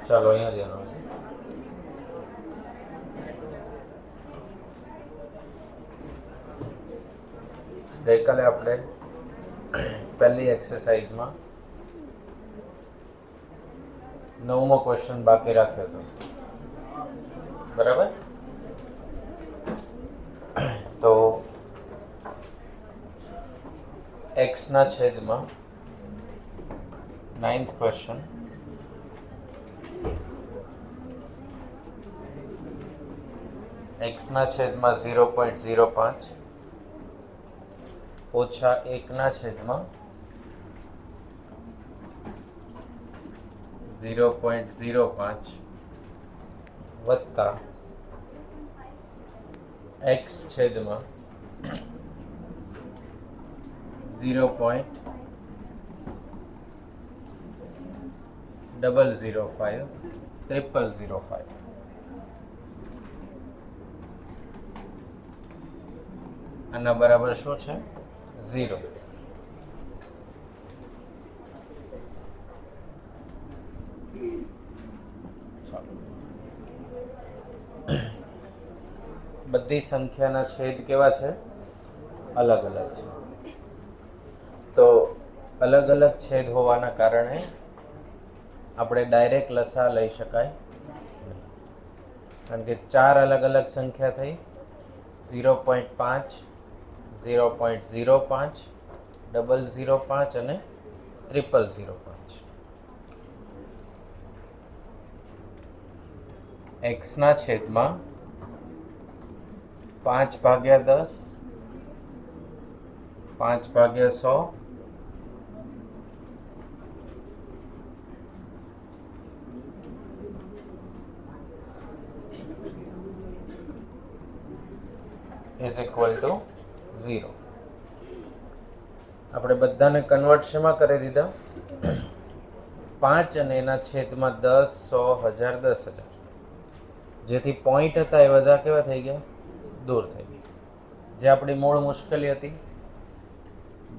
ચાલો અહીંયા ધ્યાન આપજો. ગઈકાલે આપણે પહેલી એક્સરસાઇઝમાં 9મો ક્વેશ્ચન બાકી રાખ્યો હતો, બરાબર? તો x ના છેદમાં 9th ક્વેશ્ચન x ના છેદમાં 0.05 ઓછા 1 ના છેદમાં 0.05 વત્તા x છેદમાં 0.005 આના બરાબર શું છે? 0. બધી સંખ્યાના છેદ કેવા છે? અલગ અલગ છે. તો અલગ અલગ છેદ હોવાના કારણે આપણે ડાયરેક્ટ લસા લઈ શકાય નહીં. કારણ કે 4 અલગ અલગ સંખ્યા થઈ, 0.5, 0.05, 005 અને 0005. x ના છેદમાં 5/10, 5/100, is equal to 0. આપણે બધાને કન્વર્ટ શેમાં કરી દીધા? 5 અને એના છેદમાં 10, 100, 1000, 10,000. જેથી પોઈન્ટ હતા એ બધા કેવા થઈ ગયા? દૂર થઈ ગયા. જે આપણી મૂળ મુશ્કેલી હતી,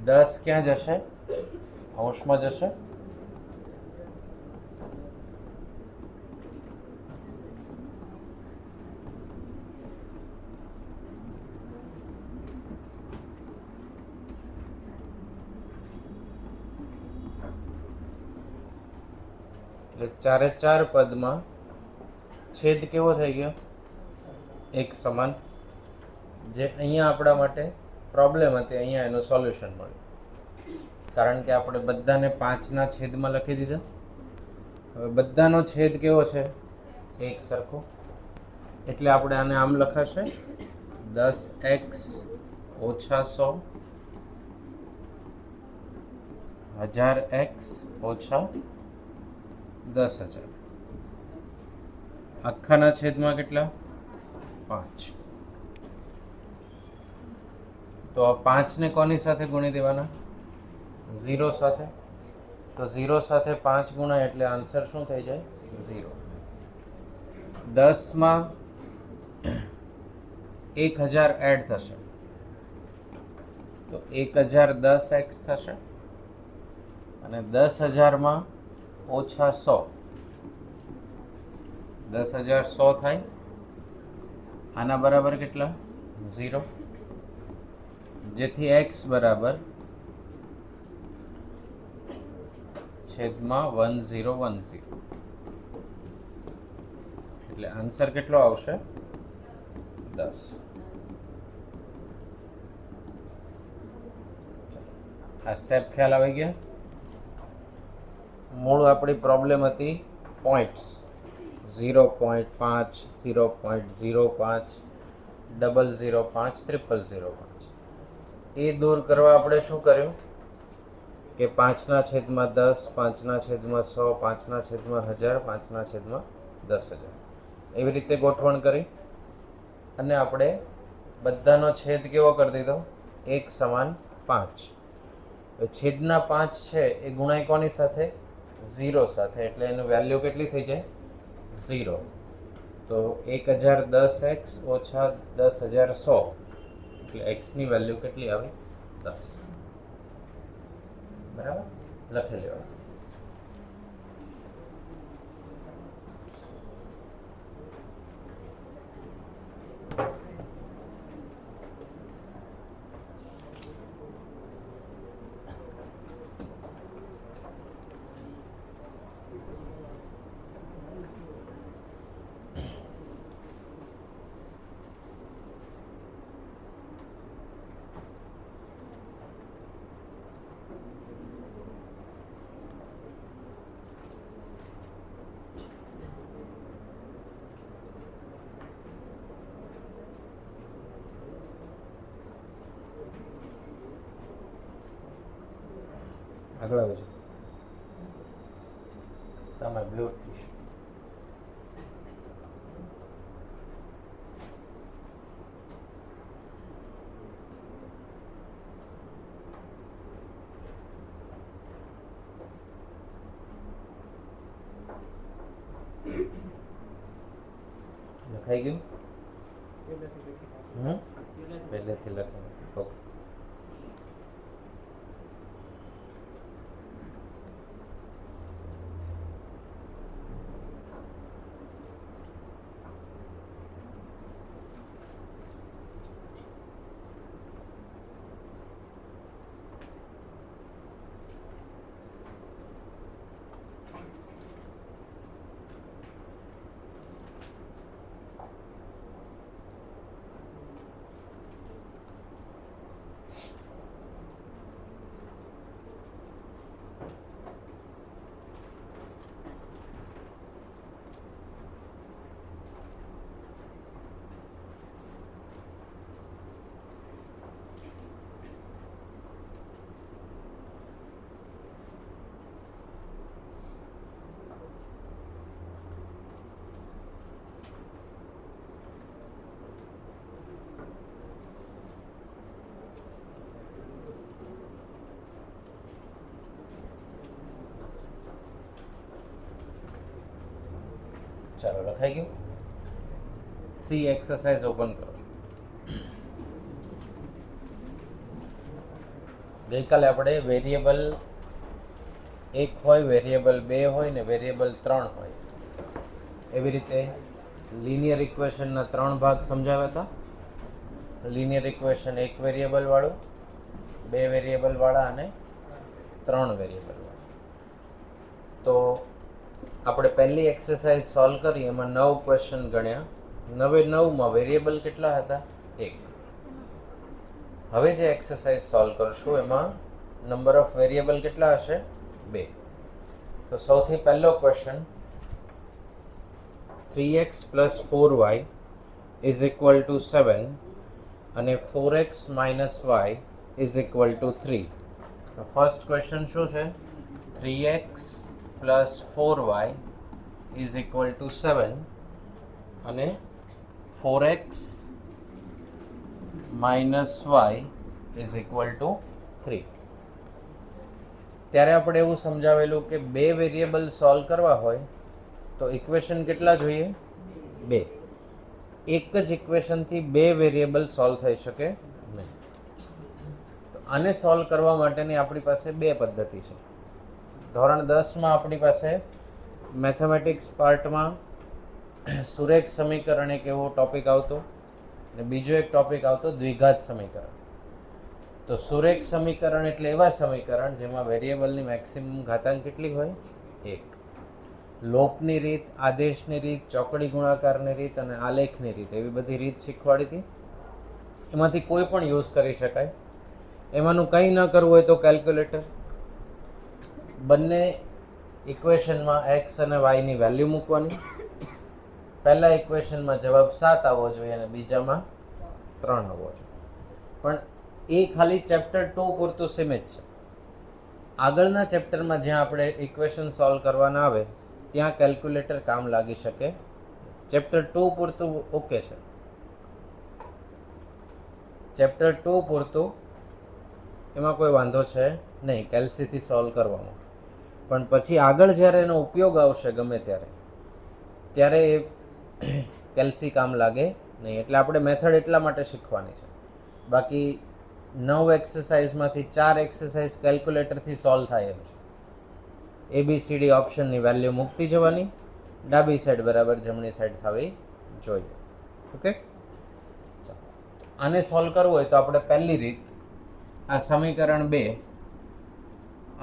10 ક્યાં જશે? અંશમાં જશે. એટલે 4 પદમાં છેદ કેવો થઈ ગયો? એક સમાન. જે અહીંયા આપણા માટે પ્રોબ્લેમ હતી, અહીંયા એનું સોલ્યુશન મળ્યું. કારણ કે આપણે બધાને 5 ના છેદમાં લખી દીધા. હવે બધાનો છેદ કેવો છે? એક સરખો. એટલે આપણે આને આમ લખાશે 10x ઓછા 100, 1000x ઓછા 10,000. આખાના છેદમાં કેટલા? 5. તો આ 5 ને કોની સાથે ગુણી દેવાના? 0 સાથે. તો 0 સાથે 5 ગુણાય એટલે આન્સર શું થઈ જાય? 0. 10 માં 1000 એડ થશે તો 1010x થશે. અને 10,000 માં ઓછા 100, 10,100 થાય. આના બરાબર કેટલા? 0. જેથી x બરાબર છેદમાં 1010. એટલે આન્સર કેટલો આવશે? 10. આ સ્ટેપ ખ્યાલ આવી ગયા? મૂળ આપણી પ્રોબ્લેમ હતી પોઈન્ટ્સ 0.5, 0.05, 005, 0005. એ દૂર કરવા આપણે શું કર્યું કે 5 ના છેદમાં 10, 5 ના છેદમાં 100, 5 ના છેદમાં 1000, 5 ના છેદમાં 10,000 એવી રીતે ગોઠવણ કરી અને આપણે બધાનો છેદ કેવો કરી દીધો? એક સમાન 5. છેદના 5 છે એ ગુણાય કોની સાથે? 0 સાથે. એટલે એનું વેલ્યુ કેટલી થઈ જાય? 0. તો 1010x ઓછા 10,100 એટલે x ની વેલ્યુ કેટલી આવી? 10. બરાબર? લખી લેવાનું. આગળ આવે છે તમે બ્લુ ટીશર્ટ લખાઈ ગયું પહેલેથી લખાઈ ઓકે ચાલો લખાઈ ગયું સી એક્સરસાઇઝ ઓપન કરો ગઈકાલે આપણે વેરિયેબલ 1 હોય વેરિયેબલ 2 હોય ને વેરિયેબલ 3 હોય એવી રીતે લિનિયર ઇક્વેશનના 3 ભાગ સમજાવ્યા હતા લિનિયર ઇક્વેશન 1 વેરિયેબલ વાળું 2 વેરિયેબલ વાળા અને 3 વેરિયેબલ વાળા તો આપણે પહેલી એક્સરસાઇઝ સોલ્વ કરી એમાં 9 ક્વેશ્ચન ગણ્યા 9 વેરિયેબલ કેટલા હતા 1 હવે જે એક્સરસાઇઝ સોલ્વ કરશું એમાં નંબર ઓફ વેરિયેબલ કેટલા હશે 2 તો સૌથી પહેલો ક્વેશ્ચન 3x + 4y = 7 અને 4x - y = 3 તો ફર્સ્ટ ક્વેશ્ચન શું છે 3x + 4y = 7 અને 4x - y = 3 ત્યારે આપણે એવું સમજાવેલું કે બે વેરિયેબલ સોલ્વ કરવા હોય તો ઇક્વેશન કેટલા જોઈએ 2 એક જ ઇક્વેશનથી બે વેરિયેબલ સોલ્વ થઈ શકે નહીં તો આને સોલ્વ કરવા માટેની આપણી પાસે બે પદ્ધતિ છે ધોરણ 10માં આપણી પાસે મેથેમેટિક્સ પાર્ટમાં સુરેખ સમીકરણ એક એવો ટોપિક આવતો અને બીજો એક ટોપિક આવતો દ્વિઘાત સમીકરણ તો સુરેખ સમીકરણ એટલે એવા સમીકરણ જેમાં વેરિયેબલની મેક્સિમમ ઘાતાંક કેટલી હોય 1 લોપની રીત આદેશની રીત ચોકડી ગુણાકારની રીત અને આલેખની રીત એવી બધી રીત શીખવાડી હતી એમાંથી કોઈ પણ યુઝ કરી શકાય એમાંનું કંઈ ન કરવું હોય તો કેલ્ક્યુલેટર બંને ઇક્વેશનમાં એક્સ અને વાયની વેલ્યુ મૂકવાની પહેલા ઇક્વેશનમાં જવાબ 7 આવવો જોઈએ અને બીજામાં 3 આવવો જોઈએ પણ એ ખાલી ચેપ્ટર 2 પૂરતું સીમિત છે આગળના ચેપ્ટરમાં જ્યાં આપણે ઇક્વેશન સોલ્વ કરવાના આવે ત્યાં કેલ્ક્યુલેટર કામ લાગી શકે ચેપ્ટર 2 પૂરતું ઓકે છે ચેપ્ટર 2 પૂરતું એમાં કોઈ વાંધો છે નહીં કેલ્સીથી સોલ્વ કરવામાં પણ પછી આગળ જ્યારે એનો ઉપયોગ આવશે ગમે ત્યારે એ કેલ્સી કામ લાગે નહીં એટલે આપણે મેથડ એટલા માટે શીખવાની છે બાકી 9 એક્સરસાઇઝમાંથી 4 એક્સરસાઇઝ કેલ્ક્યુલેટરથી સોલ્વ થાય એમ છે ABCD ઓપ્શનની વેલ્યુ મૂકતી જવાની ડાબી સાઈડ બરાબર જમણી સાઈડ થવી જોઈએ ઓકે આને સોલ્વ કરવું હોય તો આપણે પહેલી રીત, આ સમીકરણ 2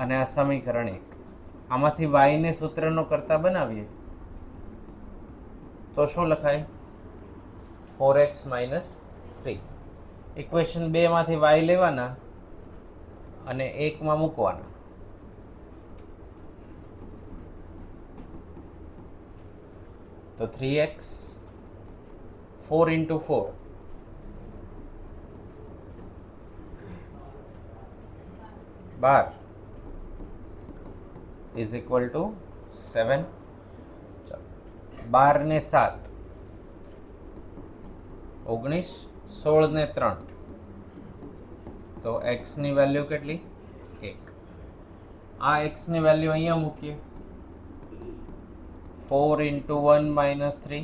અને આ સમીકરણ 1, આમાંથી y ને સૂત્રનો કરતા બનાવીએ તો શું લખાય? 4x - 3. ઇક્વેશન 2 માંથી y લેવાના અને 1 માં મૂકવાના. તો 3x 4 × 4 12 ઇઝ ઇક્વલ ટુ 7. 12 ને 7 19, 16 ને 3 તો x ની વેલ્યુ કેટલી? 1. આ x ની વેલ્યુ અહીંયા મૂકીએ. 4 × 1 - 3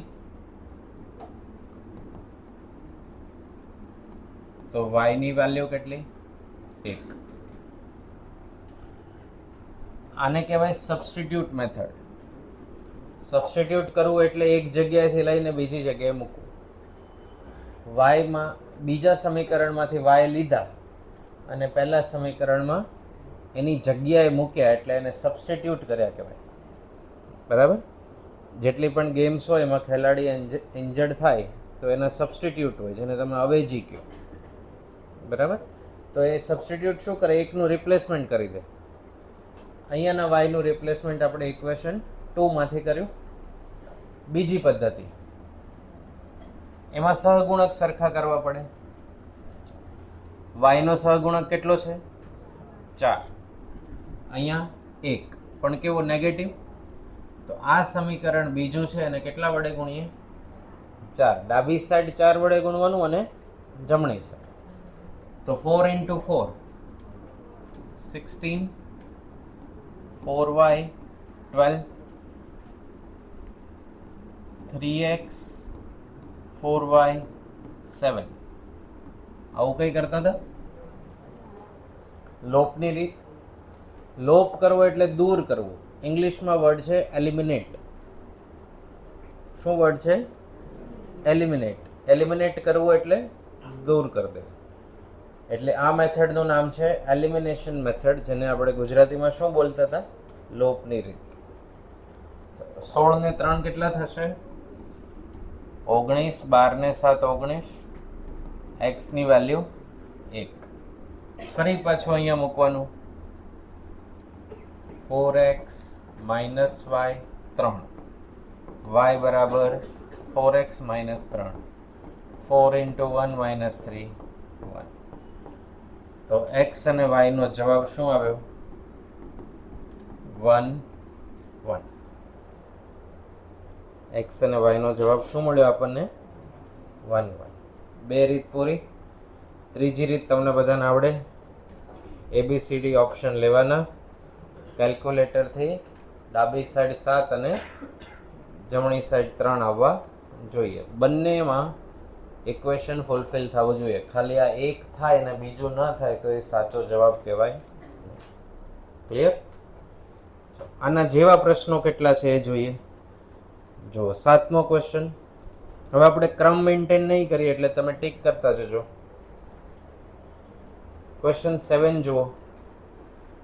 તો y ની વેલ્યુ કેટલી? 1. આને કહેવાય સબસ્ટિટ્યુટ મેથડ. સબસ્ટિટ્યુટ કરવું એટલે એક જગ્યાએથી લઈને બીજી જગ્યાએ મૂકવું. y માં બીજા સમીકરણમાંથી y લીધા અને પહેલા સમીકરણમાં એની જગ્યાએ મૂક્યા એટલે એને સબસ્ટિટ્યુટ કર્યા કહેવાય. બરાબર? જેટલી પણ ગેમ્સ હોય એમાં ખેલાડી ઇન્જર્ડ થાય તો એના સબસ્ટિટ્યુટ હોય, જેને તમે અવેજી કહો. બરાબર? તો એ સબસ્ટિટ્યુટ શું કરે? એકનું રિપ્લેસમેન્ટ કરી દે. અહીંયાના વાયનું રિપ્લેસમેન્ટ આપણે ઇક્વેશન 2 માંથી કર્યું. બીજી પદ્ધતિ, એમાં સહગુણક સરખા કરવા પડે. વાયનો સહગુણક કેટલો છે? 4. અહીંયા 1, પણ કેવો? નેગેટિવ. તો આ સમીકરણ બીજું છે અને કેટલા વડે ગુણીએ? 4. ડાબી સાઈડ 4 વડે ગુણવાનું અને જમણી સાઈડ. તો 4 × 4 16, 4y 12, 3x 4y 7. આવું કઈ કરતા હતા? લોપની રીત. લોપ કરવો એટલે દૂર કરવું. ઇંગ્લિશમાં વર્ડ છે એલિમિનેટ. શું વર્ડ છે? એલિમિનેટ. એલિમિનેટ કરવું એટલે દૂર કરી દેવું. એટલે આ મેથડનું નામ છે એલિમિનેશન મેથડ, જેને આપણે ગુજરાતીમાં શું બોલતા હતા? લોપની રીત. 16 ને 3 કેટલા થશે? 19. 12 ને 7 19. x ની વેલ્યુ 1. ફરી પાછું અહીંયા મૂકવાનું. 4x - y 3. y બરાબર 4x - 3. 4 × 1 - 3 1. તો x અને y નો જવાબ શું આવ્યો? 1 1. x અને y નો જવાબ શું મળ્યો આપણને? 1 1. 2 રીત પૂરી. ત્રીજી રીત તમને બધાને આવડે. ABCD ઓપ્શન લેવાના. કેલ્ક્યુલેટરથી ડાબી સાઈડ 7 અને જમણી સાઈડ 3 આવવા જોઈએ. બંનેમાં ઇક્વેશન ફૂલફિલ થવું જોઈએ. ખાલી આ એક થાય ને બીજું ન થાય તો એ સાચો જવાબ કહેવાય. ક્લિયર? આના જેવા પ્રશ્નો કેટલા છે એ જોઈએ. જો 7મો ક્વેશ્ચન. હવે આપણે ક્રમ મેન્ટેન નહીં કરીએ એટલે તમે ટીક કરતા જજો. ક્વેશ્ચન 7 જુઓ.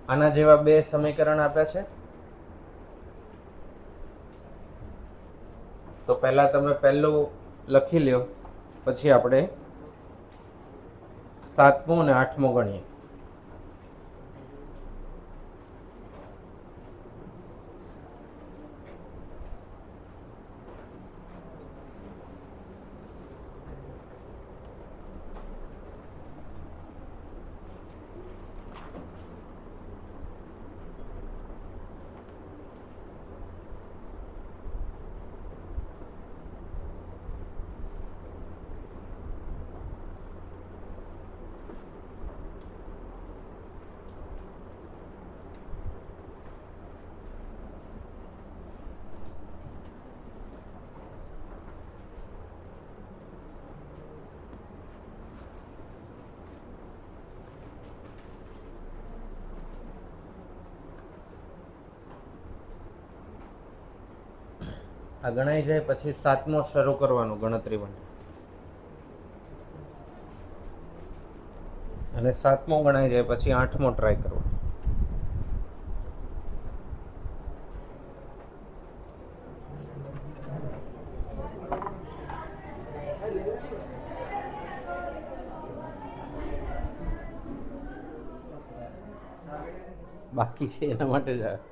આના જેવા 2 સમીકરણ આપ્યા છે. તો પહેલા તમે પહેલું લખી લ્યો, પછી આપણે 7મું અને 8મું ગણીએ. આ ગણાઈ જાય પછી 7મો શરૂ કરવાનું ગણતરી માટે. અને 7મો ગણાઈ જાય પછી 8મો ટ્રાય કરવો. બાકી છે એના માટે જ આવે.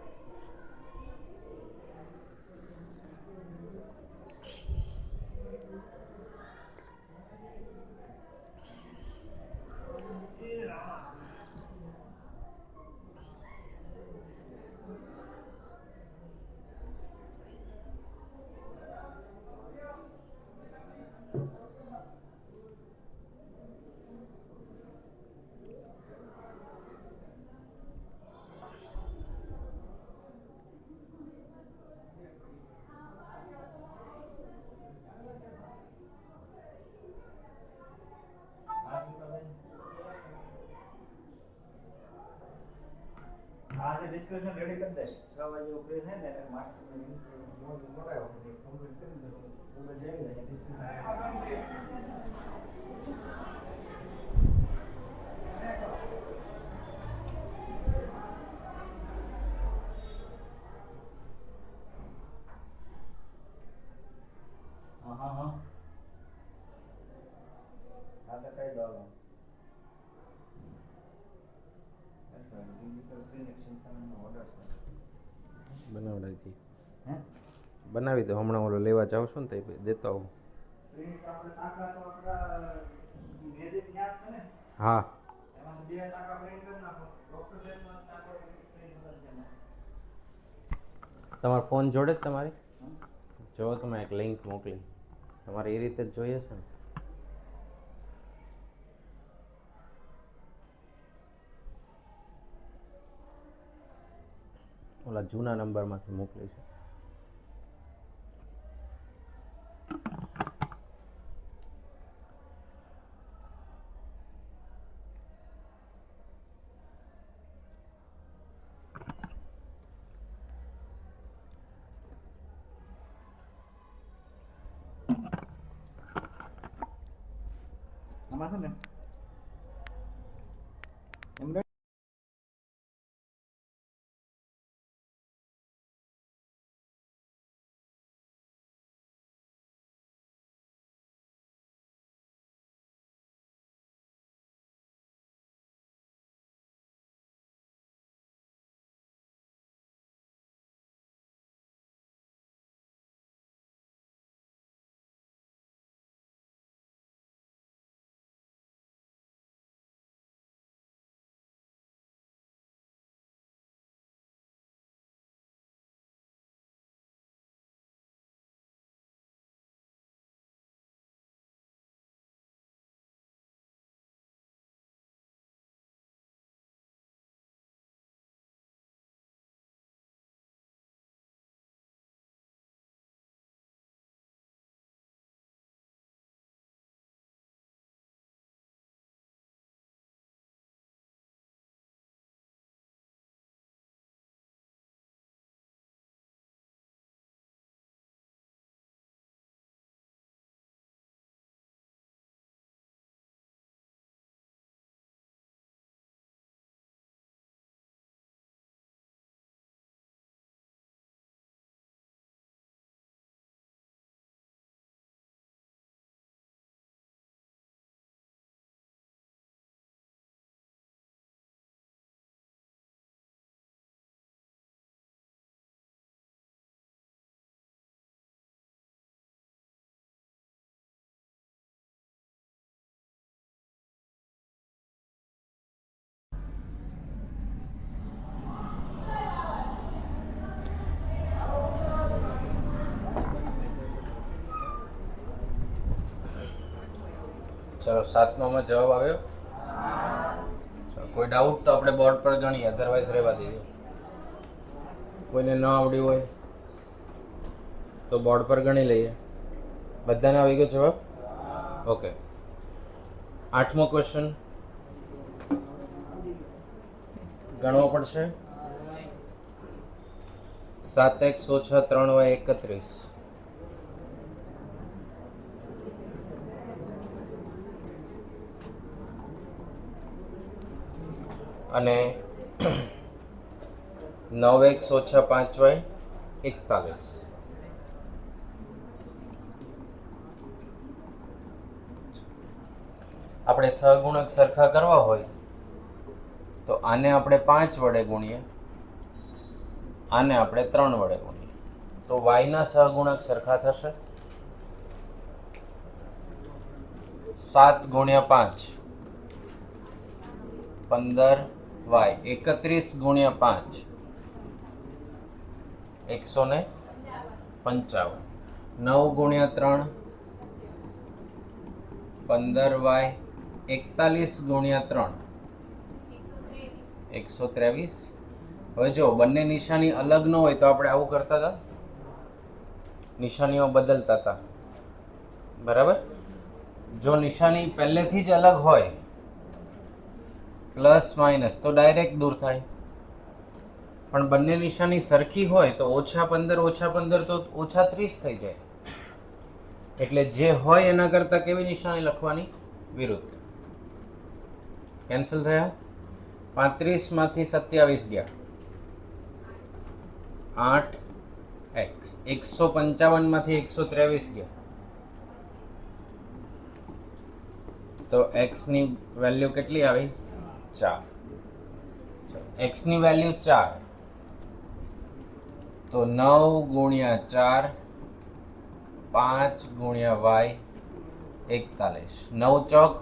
આજે ડિસ્કશન રેડી કરી દઈશ 6 વાગે ઉપરે છે ને માસ્ટર મંગાવ્યો કમ્પ્લીટ કરી દો તો જઈ જાય ડિસ્કશન હા તો કઈ દો બનાવડાવી હતી. બનાવી દો, હમણાં ઓલો લેવા જાવ છો ને તો દેતો આવું. હા તમારો ફોન જોડે જ તમારી જો તમે એક લિંક મોકલી તમારે એ રીતે જ જોઈએ છે ને. ઓલા જૂના નંબરમાંથી મોકલી છે. આમાં છે ને એમ ચલો 7મામાં જવાબ આવ્યો. ચલો કોઈ ડાઉટ તો આપણે બોર્ડ પર ગણીએ, અધરવાઇઝ રહેવા દઈએ. કોઈને ન આવડ્યું હોય તો બોર્ડ પર ગણી લઈએ. બધાને આવી ગયો જવાબ? ઓકે. 8મો ક્વેશ્ચન ગણવો પડશે. 7x - 3y 31. અને 9x ઓછા 5y 41. આપણે સહગુણક સરખા કરવા હોય તો આને આપણે 5 વડે ગુણીએ, આને આપણે 3 વડે ગુણીએ, તો y ના સહગુણક સરખા થશે. 7 ગુણ્યા 5 15y, 31 ગુણ્યા 5 155, 9 ગુણ્યા 3 15y, 41 ગુણ્યા 3 123. હવે જો બંને નિશાની અલગ ન હોય તો આપણે આવું કરતા હતા, નિશાનીઓ બદલતા હતા, બરાબર. જો નિશાની પહેલેથી જ અલગ હોય, પ્લસ માઇનસ, તો ડાયરેક્ટ દૂર થાય. પણ બંને નિશાની સરખી હોય તો ઓછા 15 તો ઓછા 30 થઈ જાય. એટલે જે હોય એના કરતા કેવી નિશાની લખવાની? વિરુદ્ધ. કેન્સલ થયા. 35 માંથી 27 ગયા, 8x. 155 માંથી 123 ગયા, તો x ની વેલ્યુ કેટલી આવી? 4. x ની વેલ્યુ 4, તો 9 ગુણ્યા 4, 5 ગુણ્યા y 41. 9 ચોક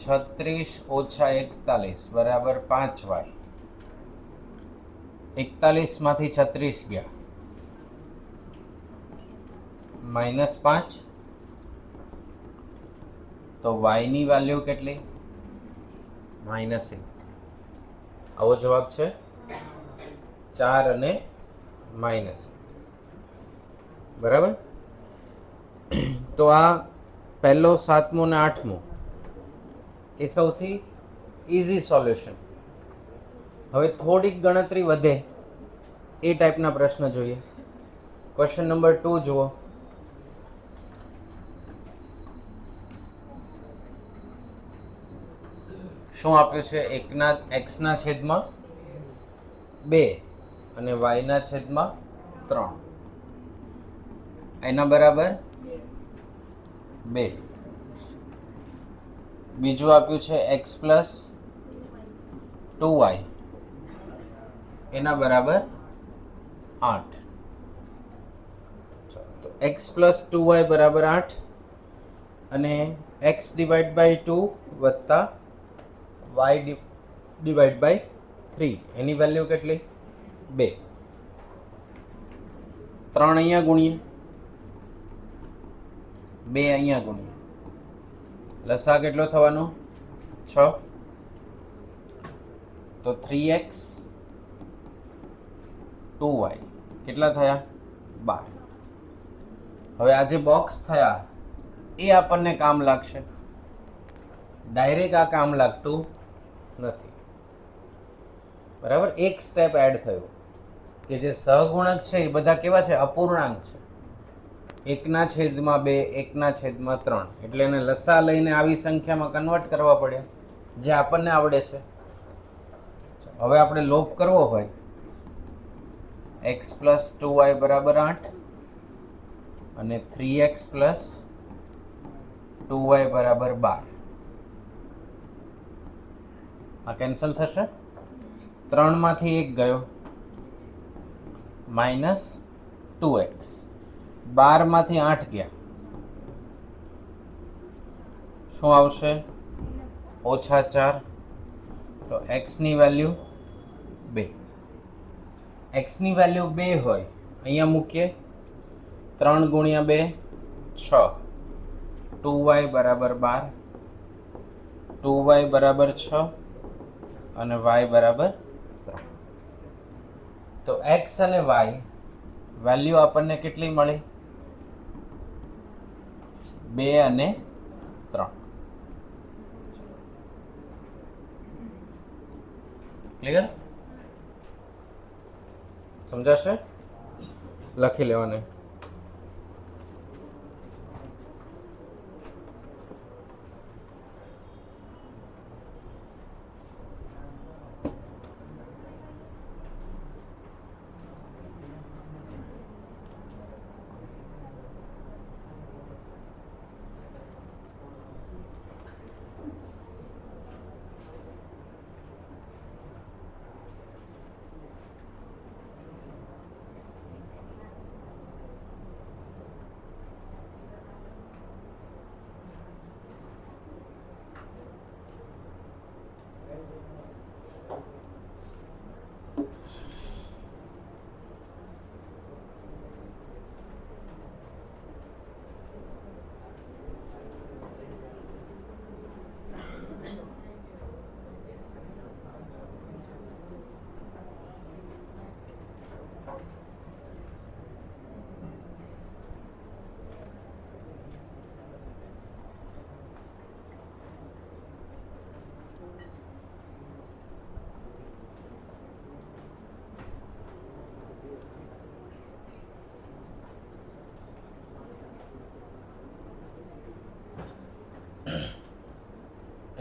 36 ઓછા 41 બરાબર 5y. 41 માંથી 36 ગયા, -5, તો y ની વેલ્યુ કેટલી? -1. આવો જવાબ છે, 4 અને -1. બરાબર. તો આ પહેલો, 7મો ને 8મો એ સૌથી ઇઝી સોલ્યુશન. હવે થોડીક ગણતરી વધે એ ટાઈપના પ્રશ્ન જોઈએ. ક્વેશ્ચન નંબર 2 જુઓ. શું આપ્યું છે? x ના છેદમાં 2 અને y ના છેદમાં 3, એના બરાબર 2. બીજું આપ્યું છે x પ્લસ 2y, એના બરાબર 8. તો x પ્લસ 2y બરાબર 8 અને x ડિવાઈડ બાય 2 વત્તા y ડિવાઈડ બાય 3, એની વેલ્યુ કેટલી? 2. 3 અહીંયા ગુણીએ, 2 અહીંયા ગુણીએ, લસા કેટલો થવાનો? 6. તો 3x 2y કેટલા થયા? 12. હવે આ જે બોક્સ થયા એ આપણને કામ લાગશે, ડાયરેક્ટ આ કામ લાગતું નથી. બરાબર. એક સ્ટેપ એડ થયું કે જે સહગુણક છે એ બધા કેવા છે? અપૂર્ણાંક છે. 1 છેદમાં 2, 1 છેદમાં 3, એટલે એને લસા લઈને આવી સંખ્યામાં કન્વર્ટ કરવા પડ્યા, જે આપણને આવડે છે. હવે આપણે લોપ કરવો હોય, x પ્લસ 2y બરાબર 8 અને 3x પ્લસ 2y બરાબર 12. આ કેન્સલ થશે. 3 માંથી 1 ગયો, -2x. 12 માંથી 8 ગયા, શું આવશે? -4. તો x ની વેલ્યુ 2. x ની વેલ્યુ 2 હોય, અહીંયા મૂકીએ. 3 ગુણ્યા 2 6, 2y બરાબર 12, 2y બરાબર 6 અને y બરાબર 3. તો x અને y વેલ્યુ આપણને કેટલી મળી? 2 અને 3. ક્લિયર? સમજાશે? લખી લેવાને.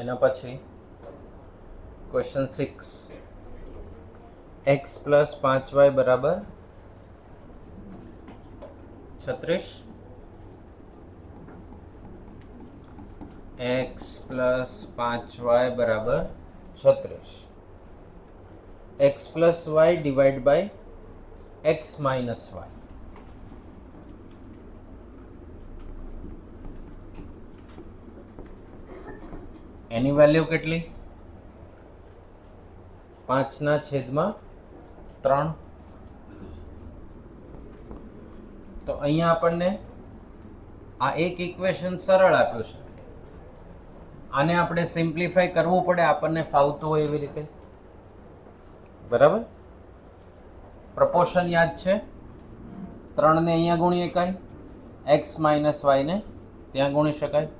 એના પછી ક્વેશ્ચન 6, x પ્લસ 5y બરાબર 36, x પ્લસ 5y બરાબર 36, x plus y divide by x minus y. એની વેલ્યુ કેટલી? 5/3. તો અહીંયા આપણને આ એક ઇક્વેશન સરળ આપ્યું છે. આને આપણે સિમ્પ્લિફાય કરવું પડે આપણને ફાવતું હોય એવી રીતે. બરાબર? પ્રપોર્શન યાદ છે? 3 ને અહીંયા ગુણી શકાય, x માઇનસ y ને ત્યાં ગુણી શકાય.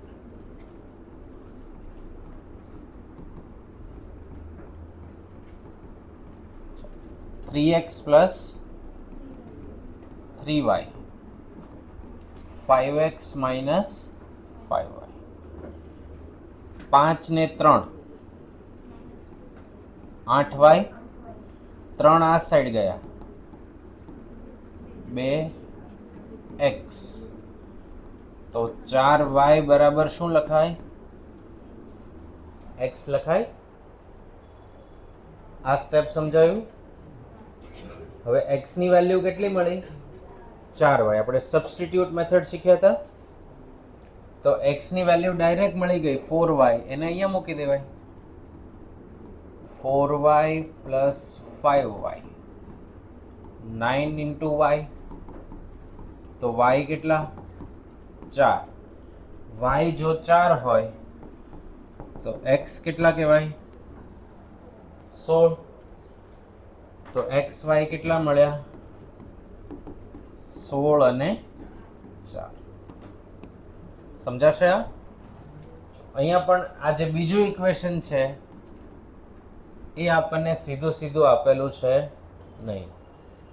Three x plus 3y, 5x minus 5y. 5 ને 3 8y, 3 આ સાઈડ ગયા, 2x. તો 4y બરાબર શું લખાય? x લખાય. આ સ્ટેપ સમજાયું? હવે x ની વેલ્યુ કેટલી મળી? 4y. આપણે સબસ્ટિટ્યુટ મેથડ શીખ્યા હતા. તો x ની વેલ્યુ ડાયરેક્ટ મળી ગઈ 4y. એને અહીંયા મૂકી દેવાય. 4y plus 5y, 9 into y. તો y કેટલા? 4. y જો 4 હોય તો x કેટલા કહેવાય? 16. તો xy કેટલા મળ્યા? 16 અને 4. સમજાશે? અહીંયા પણ આ જે બીજું ઇક્વેશન છે એ આપણને સીધું આપેલું છે નહીં.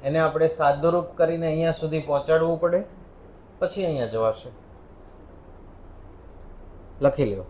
એને આપણે સાદુરૂપ કરીને અહીંયા સુધી પહોંચાડવું પડે, પછી અહીંયા જવાશે. લખી લો.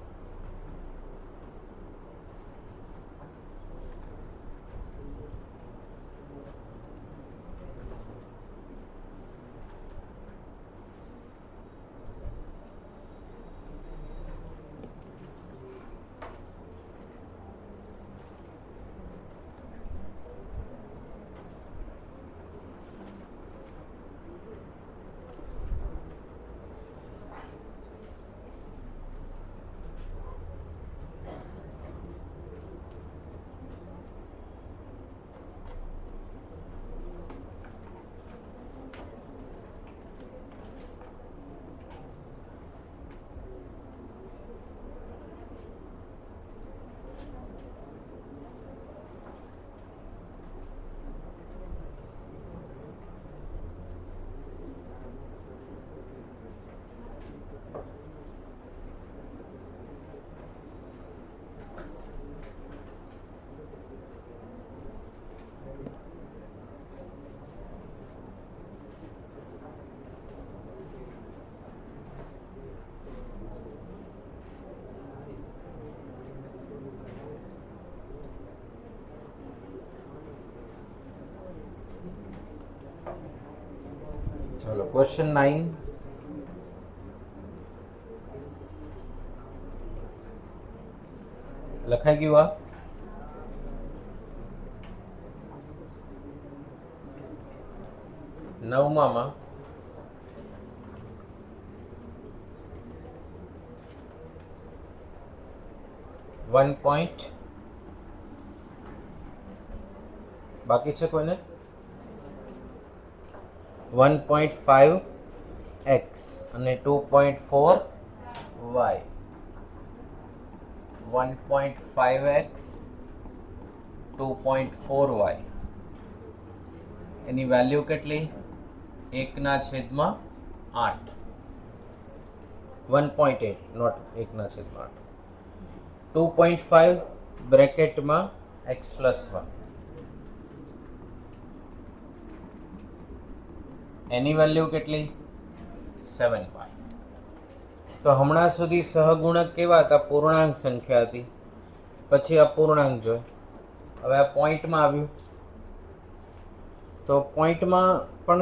ચલો ક્વેશ્ચન 9. લખાઈ ગયું? આ નવમામાં 1 પોઈન્ટ બાકી છે કોઈને? 1.5x અને 2.4y. 1.5x 2.4y. એની વેલ્યુ કેટલી? 1/8. 1.8 નોટ 1/8. 2.5 બ્રેકેટમાં x પ્લસ 1. એની વેલ્યુ કેટલી? 7y. તો હમણાં સુધી સહગુણક કેવા હતા? પૂર્ણાંક સંખ્યા હતી, પછી અપૂર્ણાંક જોઈ, હવે આ પોઈન્ટમાં આવ્યું તો પોઈન્ટમાં પણ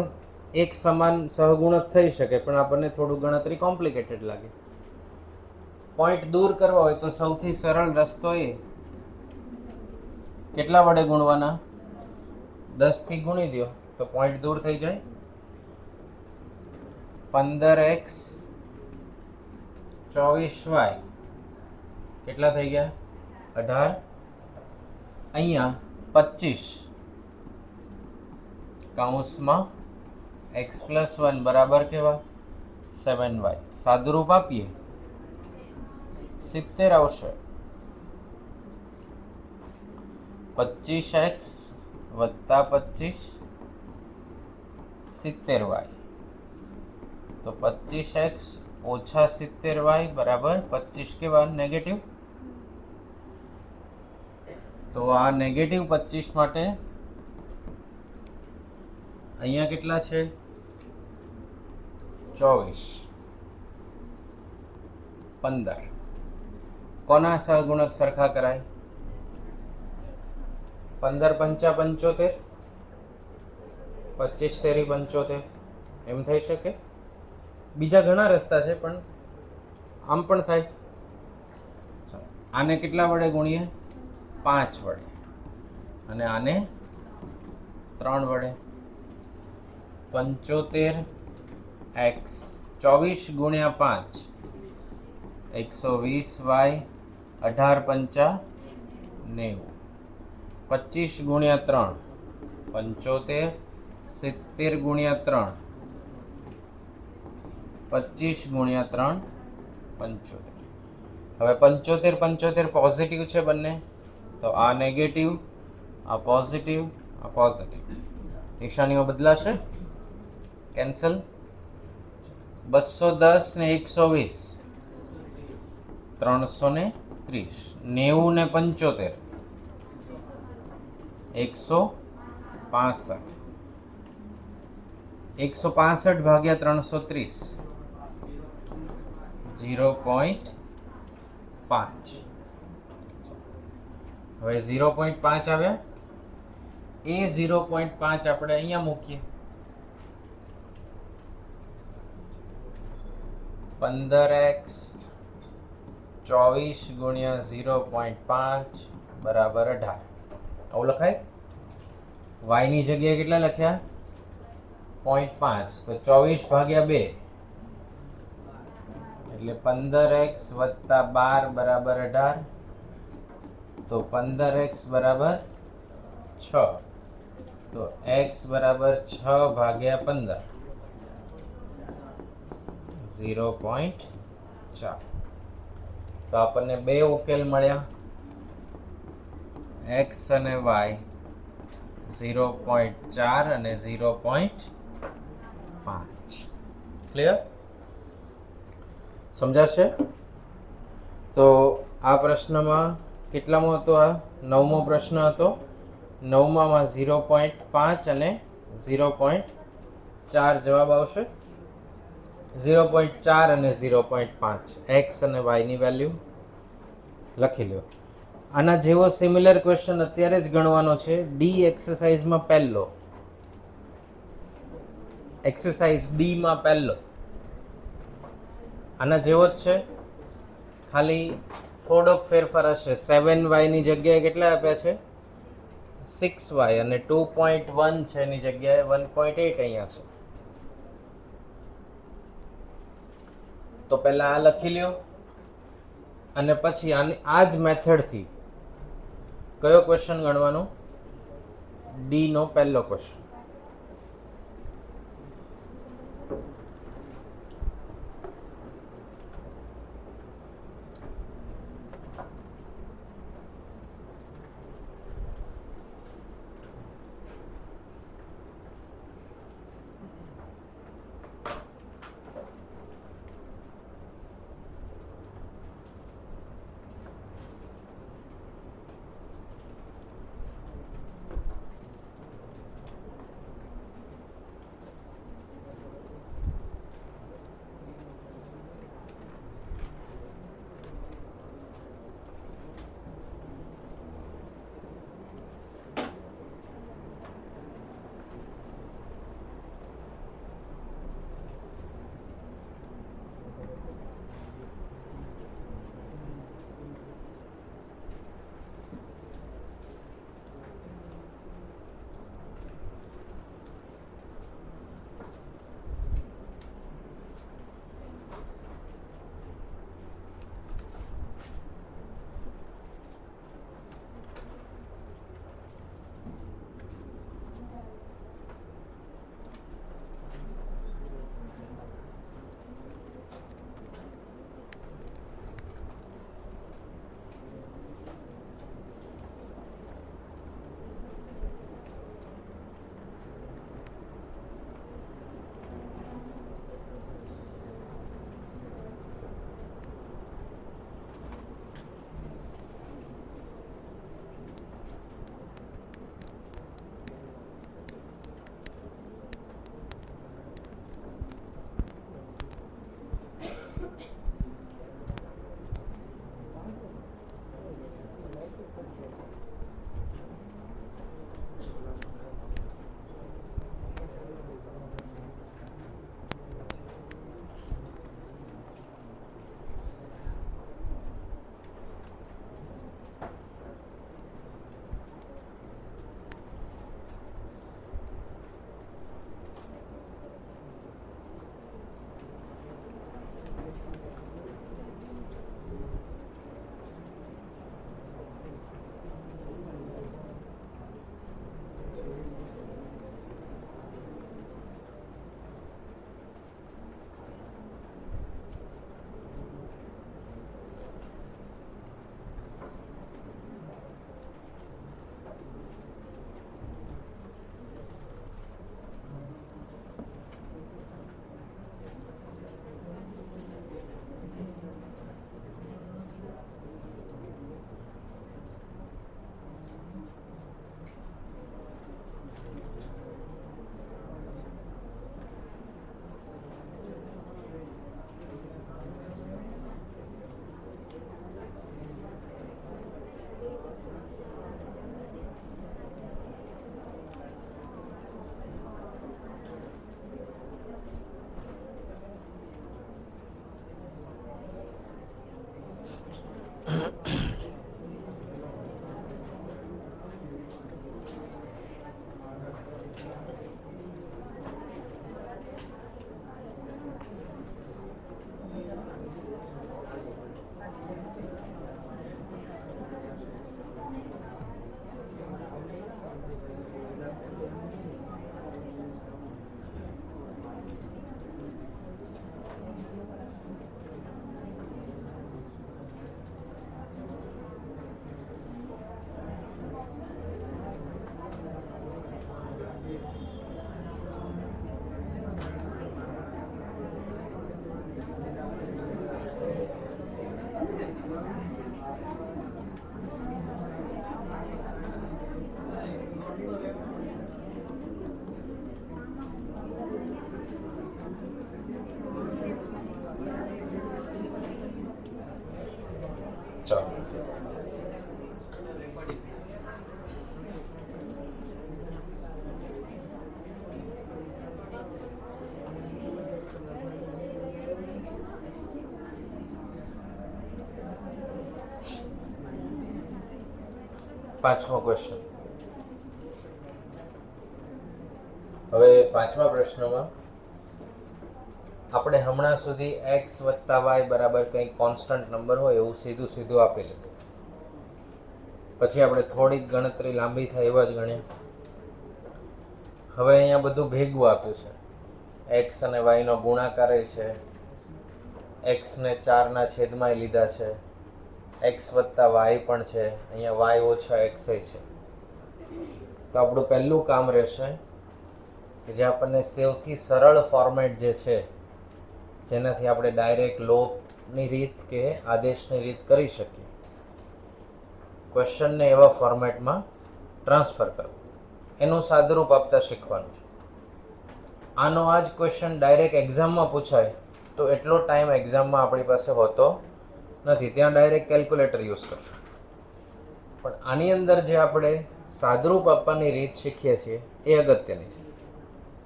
એક સમાન સહગુણક થઈ શકે, પણ આપણને થોડું ગણતરી કોમ્પ્લિકેટેડ લાગે. પોઈન્ટ દૂર કરવા હોય તો સૌથી સરળ રસ્તો એ કેટલા વડે ગુણવાના? 10 થી ગુણી દો તો પોઈન્ટ દૂર થઈ જાય. 15x 24y કેટલા થઈ ગયા? 18. અહીંયા 25 કૌંસમાં x + 1 બરાબર કેવા? 7y. સાદુરૂપ આપીએ 70 આવશે. 25x + 25 70y. તો 25x - 70y બરાબર 25 કેવા? નેગેટિવ. તો આ નેગેટિવ 25 માટે અહીંયા કેટલા છે? 24. 15. કોના સહગુણક સરખા કરાય? 15 × 5 = 75, 25 × 3 = 75. એમ થઈ શકે. બીજા ઘણા રસ્તા છે, પણ આમ પણ થાય. આને કેટલા વડે ગુણીએ? 5 વડે. અને આને 3 વડે. 75x 24 × 5 120y 18 × 5 90. 25 × 3 75. 70 × 3 25 × 3 75. હવે 75 75 પોઝિટિવ છે બંને, તો આ નેગેટિવ, આ પોઝિટિવ, આ પોઝિટિવ. નિશાનીઓ બદલાશે, કેન્સલ. 210 ને 120 330. 90 ને 75 165. 165 ભાગ્યા 330 0.5. હવે 0.5 આવ્યા. એ 0.5 આપણે અહીંયા મૂકીએ. 15x 24 × 0.5 બરાબર 18. આવું લખાય. y ની જગ્યાએ કેટલા લખ્યા? 0.5. તો 24 ભાગ્યા 2 એટલે 15x + 12 બરાબર 18. તો 15x બરાબર 6. તો x બરાબર 6 ભાગ્યા 15 0.4. તો આપણને બે ઉકેલ મળ્યા, x અને y 0.4 અને 0.5. ક્લિયર? સમજાશે? તો આ પ્રશ્નમાં કેટલામો હતો? આ 9મો પ્રશ્ન હતો. 9માં 0.5 અને 0.4 જવાબ આવશે. 0.4 અને 0.5 x અને y ની વેલ્યુ લખી લો. આના જેવો સિમિલર ક્વેશ્ચન અત્યારે જ ગણવાનો છે. ડી એક્સરસાઇઝમાં પહેલો, એક્સરસાઇઝ ડી માં પહેલો આના જેવો જ છે, ખાલી થોડોક ફેરફાર હશે. 7y ની જગ્યાએ કેટલા આપ્યા છે? 6y. અને 2.1 છે એની જગ્યાએ 1.8 અહીંયા છે. તો પહેલા આ લખી લ્યો, અને પછી આ જ મેથડથી કયો ક્વેશ્ચન ગણવાનો? ડી નો પહેલો ક્વેશ્ચન. ચાલો પાંચમો ક્વેશ્ચન. હવે પાંચમા પ્રશ્નમાં આપણે હમણાં સુધી x વત્તા વાય બરાબર કંઈ કોન્સ્ટન્ટ નંબર હોય એવું સીધું સીધું આપી લીધું. પછી આપણે થોડીક ગણતરી લાંબી થાય એવા જ ગણ્યા. હવે અહીંયા બધું ભેગું આપ્યું છે. x અને y નો ગુણાકાર છે. x ને 4 ના છેદમાં લીધા છે. x વત્તા વાય પણ છે. અહીંયા y ઓછા x છે. તો આપણું પહેલું કામ રહેશે કે જે આપણને સૌથી સરળ ફોર્મેટ જે છે જેનાથી આપણે ડાયરેક્ટ લોપની રીત કે આદેશની રીત કરી શકીએ, ક્વેશ્ચનને એવા ફોર્મેટમાં ટ્રાન્સફર કરવું, એનું સાદુરૂપ આપતા શીખવાનું છે. આનો આ જ ક્વેશ્ચન ડાયરેક્ટ એક્ઝામમાં પૂછાય તો એટલો ટાઈમ એક્ઝામમાં આપણી પાસે હોતો નથી, ત્યાં ડાયરેક્ટ કેલ્ક્યુલેટર યુઝ કરશું. પણ આની અંદર જે આપણે સાદુરૂપ આપવાની રીત શીખીએ છીએ એ અગત્યની છે.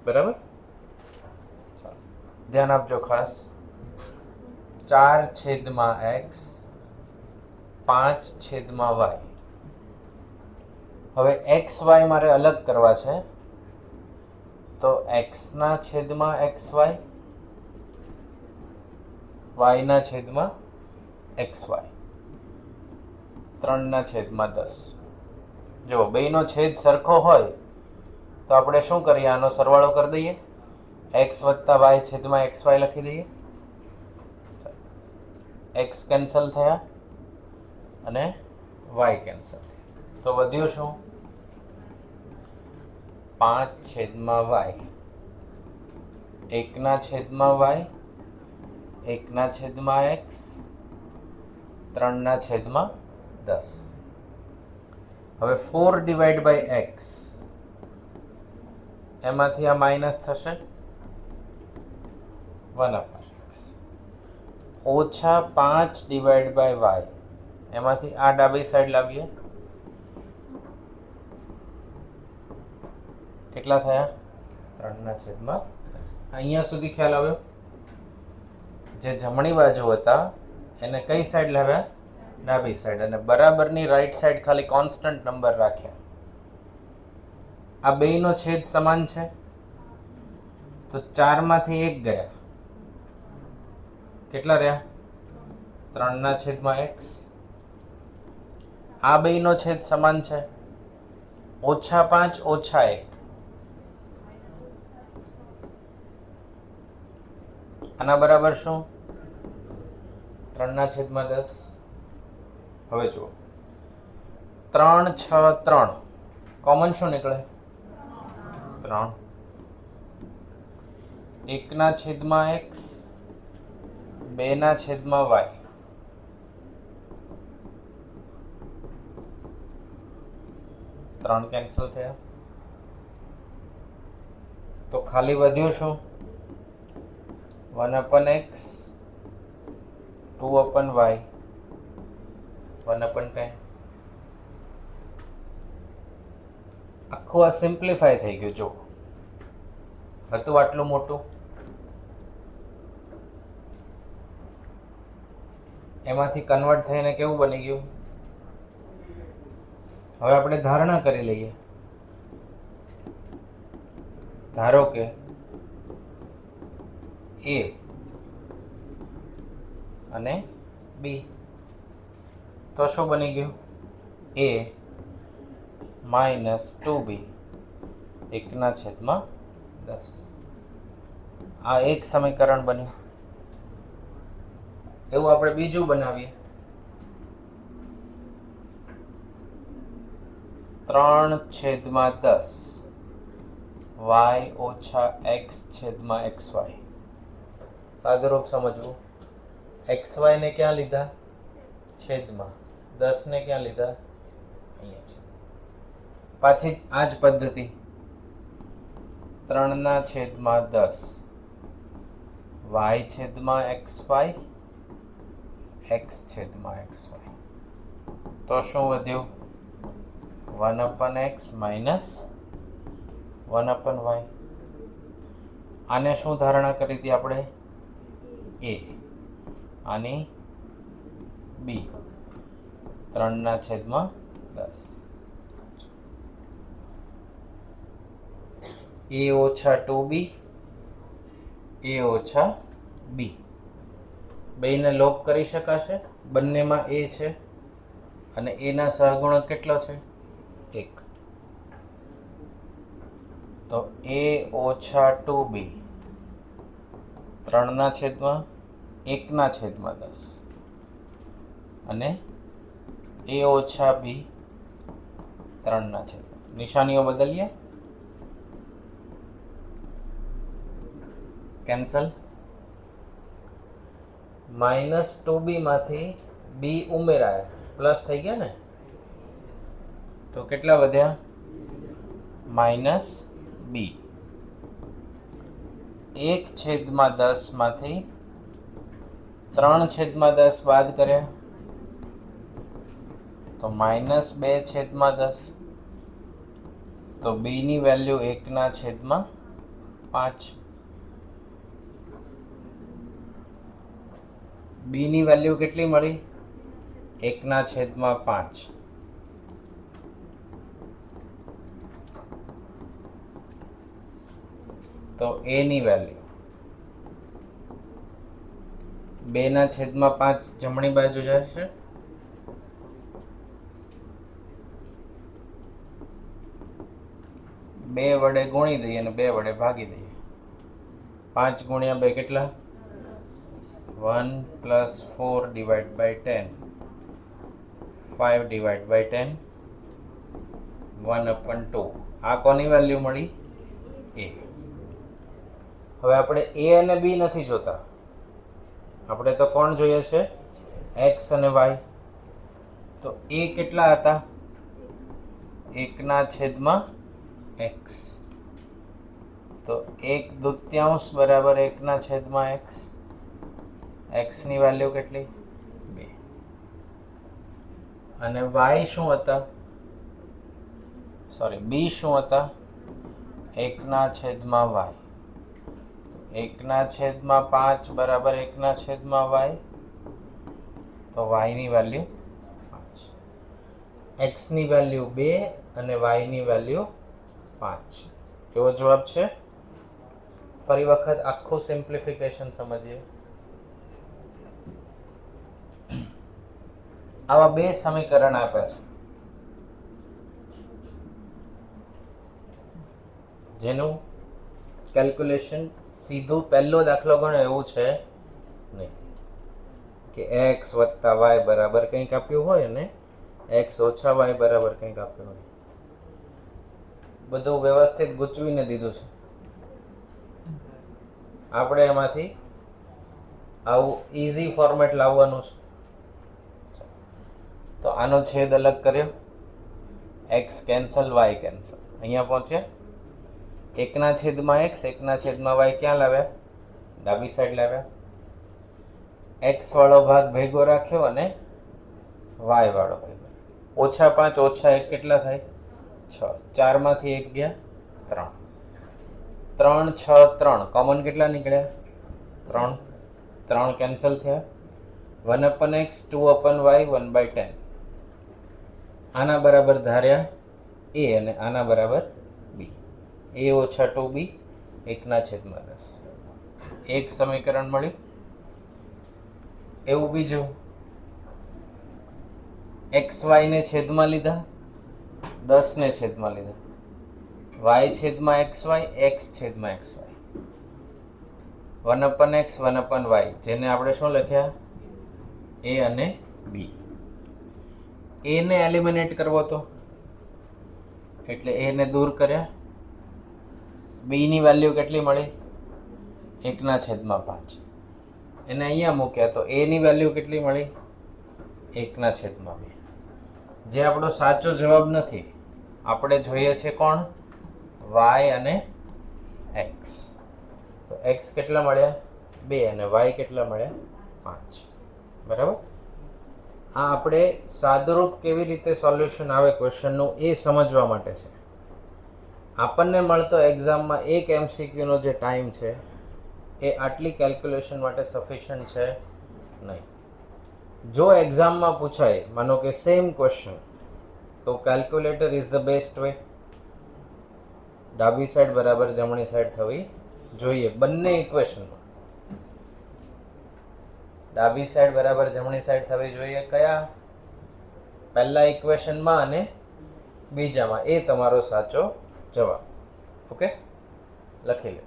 બરાબર? ધ્યાન આપજો ખાસ. 4/x 5/y. હવે x y મારે અલગ કરવા છે તો x ના છેદમાં xy, y ના છેદમાં xy, 3 ના છેદમાં 10. જો બેયનો છેદ સરખો હોય તો આપણે શું કરીએ, આનો સરવાળો કરી દઈએ, x વત્તા y છેદમાં xy લખી દઈએ. x કેન્સલ થયા અને y કેન્સલ થયા. તો વધ્યું શું? 5/y. 1 ના છેદમાં y, 1 ના છેદમાં x, 3 ના છેદમાં 10. હવે 4/x, એમાંથી આ માઇનસ થશે, 1/x. ઓછા 5/y, એમાંથી આ ડાબી સાઈડ લાવીએ, કેટલા થયા? 3/10. અહીંયા સુધી ખ્યાલ આવ્યો? જે જમણી બાજુ હતા એને કઈ સાઈડ લાવ્યા? ડાબી સાઈડ. અને બરાબરની રાઈટ સાઈડ ખાલી કોન્સ્ટન્ટ નંબર રાખ્યા. આ બેયનો છેદ સમાન છે તો 4 માંથી 1 ગયા, કેટલા રહ્યા? 3/x. આ બેયનો છેદ સમાન છે, -5 - 1. આના બરાબર શું? 3/10. હવે જુઓ, 3 6 3, કોમન શું નીકળે? 3. 1/x, 2/y. 3 કેન્સલ થયા તો ખાલી વધ્યું શું? 1/x, 2/y, 1/10. આખું આ સિમ્પ્લિફાય થઈ ગયું. જો હતું આટલું મોટું, એમાંથી કન્વર્ટ થઈને કેવું બની ગયું? હવે આપણે ધારણા કરી લઈએ. ધારો કે A અને B, તો શું બની ગયું? A - 2B 1/10. આ એક સમીકરણ બન્યું. એવું આપણે બીજું બનાવીએ. 3/10 y - x/xy. સાદુરૂપ સમજવું. xy ને ક્યાં લીધા? છેદમાં 10 ને ક્યાં લીધા? અહીંયા છે. પાછી આ જ પદ્ધતિ 3/10 y છેદમાં xy x છેદમાં xy. તો શું વધ્યું? 1/x minus 1/y. આને શું ધારણા કરી હતી આપણે? a. આની b. 3/10 a ઓછા 2b a ઓછા b. બેયને લોપ કરી શકાશે? બંનેમાં a છે અને a ના સહગુણક કેટલો છે? 1. તો a ઓછા 2b 3/1/10 અને a ઓછા b 3/. નિશાનીઓ બદલીએ, કેન્સલ. -2b માંથી b ઉમેરાય, પ્લસ થઈ ગયા ને, તો કેટલા વધ્યા? -b. 1/10 માંથી 3/10 બાદ કર્યા તો -2/10. તો b ની વેલ્યુ 1/5. b ની વેલ્યુ કેટલી મળી? 1/5. તો a ની વેલ્યુ 2/5 જમણી બાજુ જશે. બે વડે ગુણી દઈએ અને 2 વડે ભાગી દઈએ. 5 ગુણ્યા 2 કેટલા? 1 + 4/10. 5/10 1/2. આ કોની વેલ્યુ મળી? a. હવે આપણે a અને b નથી જોતા, આપણે તો કોણ જોઈએ છે? x અને y. તો a કેટલા હતા? 1/x. તો 1/2 બરાબર 1/x. x ની વેલ્યુ કેટલી? 2. અને y શું હતા? b શું હતા? 1/y. 1/5 બરાબર 1/y. તો y ની વેલ્યુ 5. x ની વેલ્યુ 2 અને y ની વેલ્યુ 5. કેવો જવાબ છે? ફરી વખત આખું સિમ્પ્લિફિકેશન સમજીએ. આવા બે સમીકરણ આપ્યા છે જેનું કેલ્ક્યુલેશન સીધું પહેલો દાખલો ગણો એવું છે નહીં કે x + y બરાબર કંઈક આપ્યું હોય અને x ઓછા y બરાબર કંઈક આપ્યું હોય. બધું વ્યવસ્થિત ગૂંચવીને દીધું છે. આપણે એમાંથી આવું ઈઝી ફોર્મેટ લાવવાનું છે. તો આનો છેદ અલગ કર્યો, x કેન્સલ, y કેન્સલ. અહીંયા પહોંચ્યા. 1/x 1/y ક્યાં લાવ્યા? ડાબી સાઈડ લાવ્યા. x વાળો ભાગ ભેગો રાખ્યો અને y વાળો ભેગો. -5 -1 કેટલા થાય? 6. 4 માંથી 1 ગયા 3. 3 6 3 કોમન કેટલા નીકળ્યા? 3. 3 કેન્સલ થયા. 1/x 2/y 1/10. આના બરાબર ધાર્યા a અને આના બરાબર b. a ઓછા 2b 1/10. એક સમીકરણ મળ્યું. એવું બીજું, xy ને છેદમાં લીધા, 10 ને છેદમાં લીધા, y છેદમાં xy x છેદમાં xy. 1/x 1/y જેને આપણે શું લખ્યા? a અને b. a ને એલિમિનેટ કરવો તો એટલે a ને દૂર કર્યા. b ની વેલ્યુ કેટલી મળી? 1/5. એને અહીંયા મૂક્યા તો a ની વેલ્યુ કેટલી મળી? 1/2. જે આપણો સાચો જવાબ નથી. આપણે જોઈએ છે કોણ? y અને x. તો x કેટલા મળ્યા? 2 અને y કેટલા મળ્યા? 5. બરાબર. આ આપણે સાદુરૂપ કેવી રીતે સોલ્યુશન આવે ક્વેશ્ચનનું એ સમજવા માટે છે. આપણને મળતો એક્ઝામમાં એક MCQ નો જે ટાઈમ છે એ આટલી કેલ્ક્યુલેશન માટે સફિશિયન્ટ છે નહીં. જો એક્ઝામમાં પૂછાય, માનો કે સેમ ક્વેશ્ચન, તો calculator is the best way. ડાબી સાઈડ બરાબર જમણી સાઈડ થવી જોઈએ બંને ઇક્વેશનમાં. ડાબી સાઈડ બરાબર જમણી સાઈડ થવી જોઈએ કયા? પહેલા ઇક્વેશનમાં અને બીજામાં. એ તમારો સાચો જવાબ. ઓકે, લખી લો.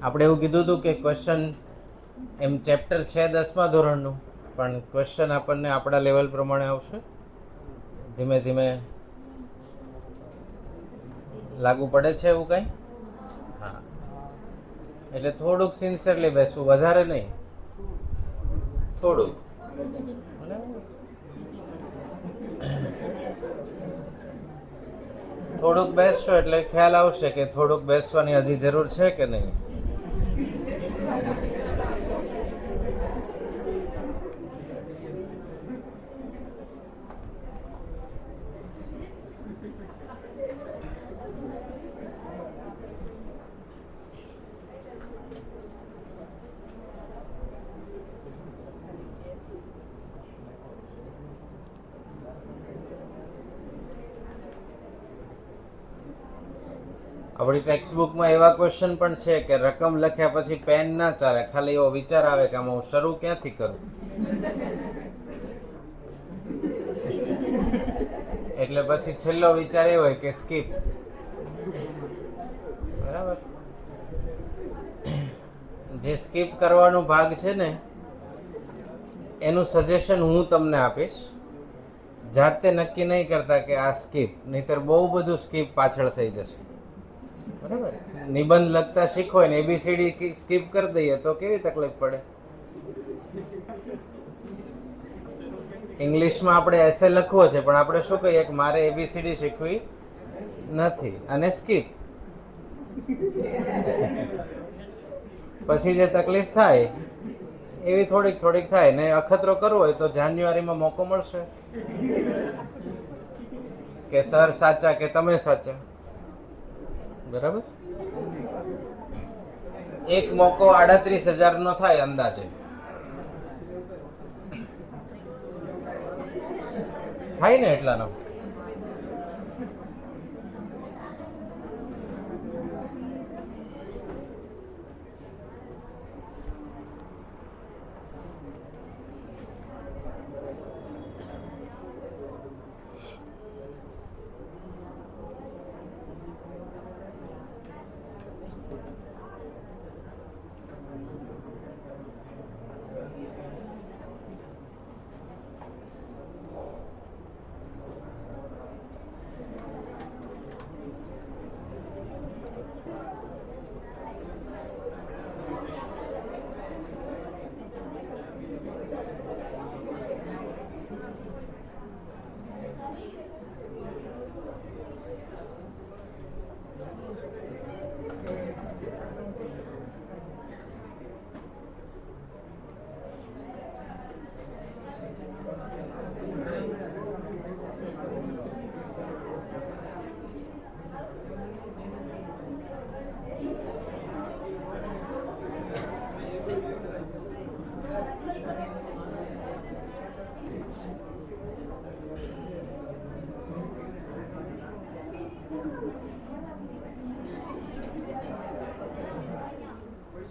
આપણે એવું કીધું હતું કે ક્વેશ્ચન એમ ચેપ્ટર છે 10મા ધોરણનું, પણ ક્વેશ્ચન આપણને આપણા લેવલ પ્રમાણે આવશે. ધીમે ધીમે લાગુ પડે છે એવું કંઈ? હા, એટલે થોડુંક સિન્સિયરલી બેસવું, વધારે નહીં, થોડુંક. થોડુંક બેસશો એટલે ખ્યાલ આવશે કે થોડુંક બેસવાની હજી જરૂર છે કે નહીં. આપણી ટેક્સ્ટ બુકમાં એવા ક્વેશ્ચન પણ છે કે રકમ લખ્યા પછી પેન ના ચાલે, ખાલી એવો વિચાર આવે કે આમાં હું શરૂ ક્યાંથી કરું. એટલે પછી છેલ્લો વિચાર એ હોય કે સ્કીપ. બરાબર. જે સ્કીપ કરવાનો ભાગ છે ને એનું સજેશન હું તમને આપીશ. જાતે નક્કી નહીં કરતા કે આ સ્કીપ, નહીતર બહુ બધું સ્કીપ પાછળ થઈ જશે. બરાબર. નિબંધ લખતા શીખો ને ABCD સ્કીપ કરી દઈએ તો કેવી તકલીફ પડે. ઇંગ્લિશમાં આપણે એસે લખવો છે પણ આપણે શું કહીએ કે મારે ABCD શીખવી નથી અને સ્કીપ. પછી જે તકલીફ થાય એવી થોડીક થોડીક થાય ને. અખતરો કરવો હોય તો જાન્યુઆરીમાં મોકો મળશે કે સર સાચા કે તમે સાચા. બરાબર. એક મોકો 38,000 નો થાય અંદાજે. થાય ને એટલાનો.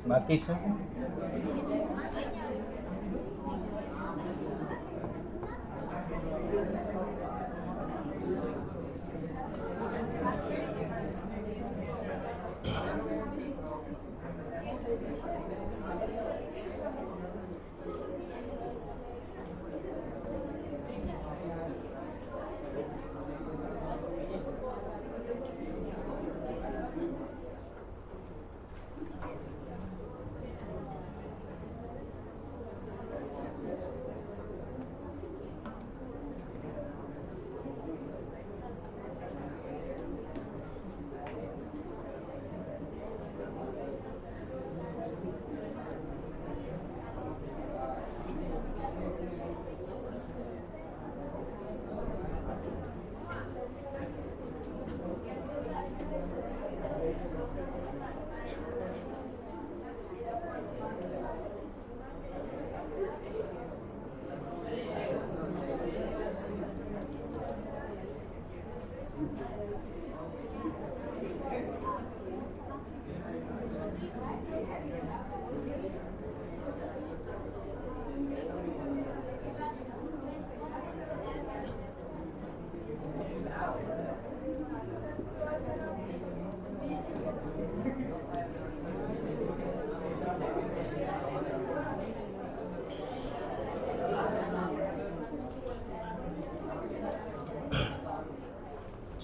બાકી છે.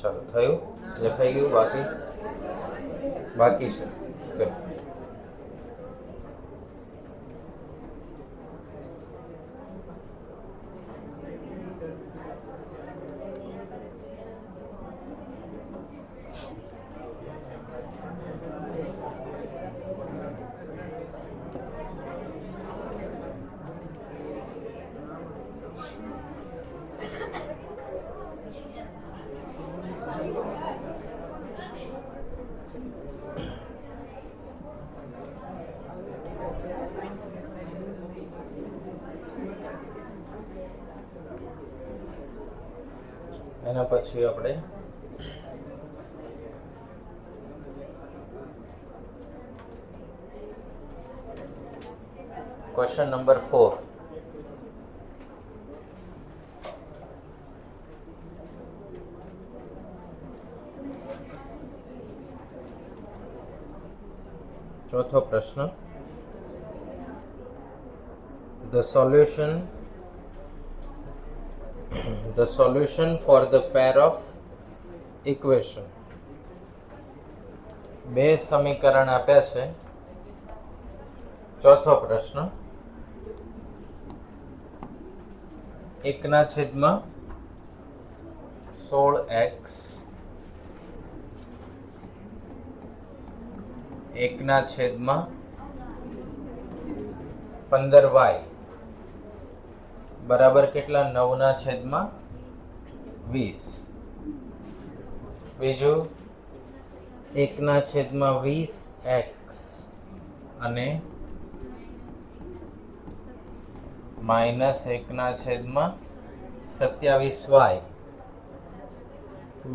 ચાલો થયું, લખાઈ ગયું, બાકી બાકી છે. ઓકે. એના પછી આપણે ક્વેશ્ચન નંબર 4. ચોથો પ્રશ્ન. The solution for the pair of equation. બે સમીકરણ આપ્યા છે. ચોથો પ્રશ્ન. 1/16x 1/15y બરાબર કેટલા? 9/20. બીજું 1/20x અને -1/27y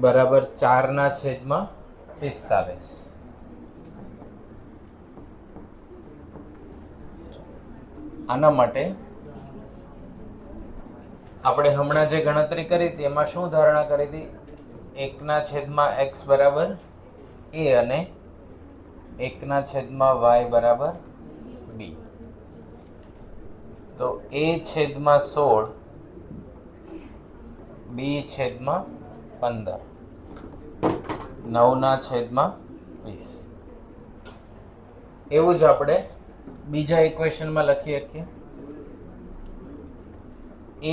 બરાબર 4/45. આના માટે આપણે હમણાં જે ગણતરી કરી હતી એમાં શું ધારણા કરી હતી? 1/x બરાબર a અને 1/y બરાબર b. તો a/16 b/15 9/20. એવું જ આપણે બીજા ઇક્વેશનમાં લખી શકીએ.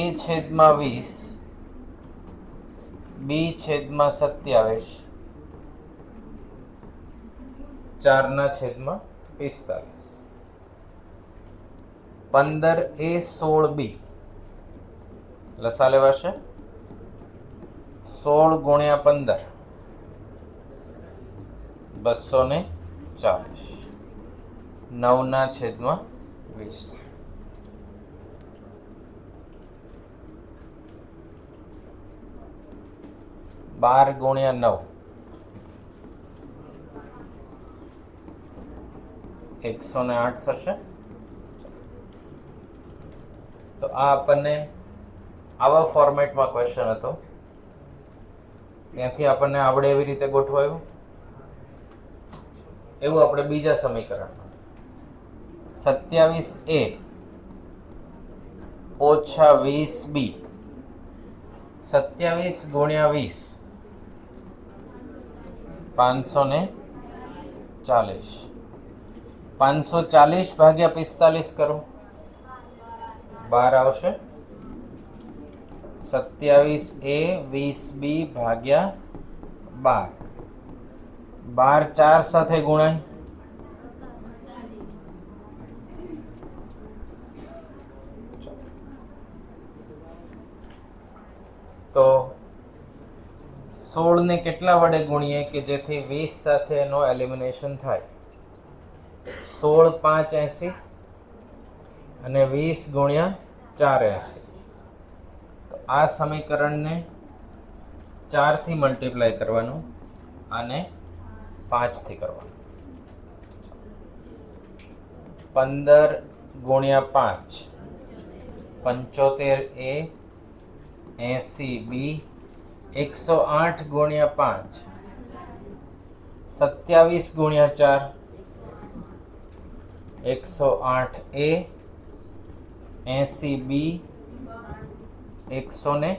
a/20 b/27 4/45. 15a/16b લસા લેવાશે. 16 × 15 240 9/20. બાર ગુણ્યા 9 108 થશે. તો આ આપણને આવા ફોર્મેટમાં ક્વેશ્ચન હતો. ત્યાંથી આપણને આવડે એવી રીતે ગોઠવાયું. એવું આપણે બીજા સમીકરણમાં 27a ઓછા 20b 27 ગુણ્યા 20 540 540 ભાગ્યા 45 કરો 12 આવશે. 27a 20b ભાગ્યા 12 12 4 સાથે ગુણાય તો 16 ને કેટલા વડે ગુણીએ કે જેથી 20 સાથે એનો એલિમિનેશન થાય? 16 5 80 અને 20 ગુણ્યા 4 80. તો આ સમીકરણને 4 થી મલ્ટીપ્લાય કરવાનું અને 5 થી કરવાનું. 15 ગુણ્યા 5 75 A 80 B 108 ગુણ્યા 5 27 ગુણ્યા 4 108 A 80 B 192.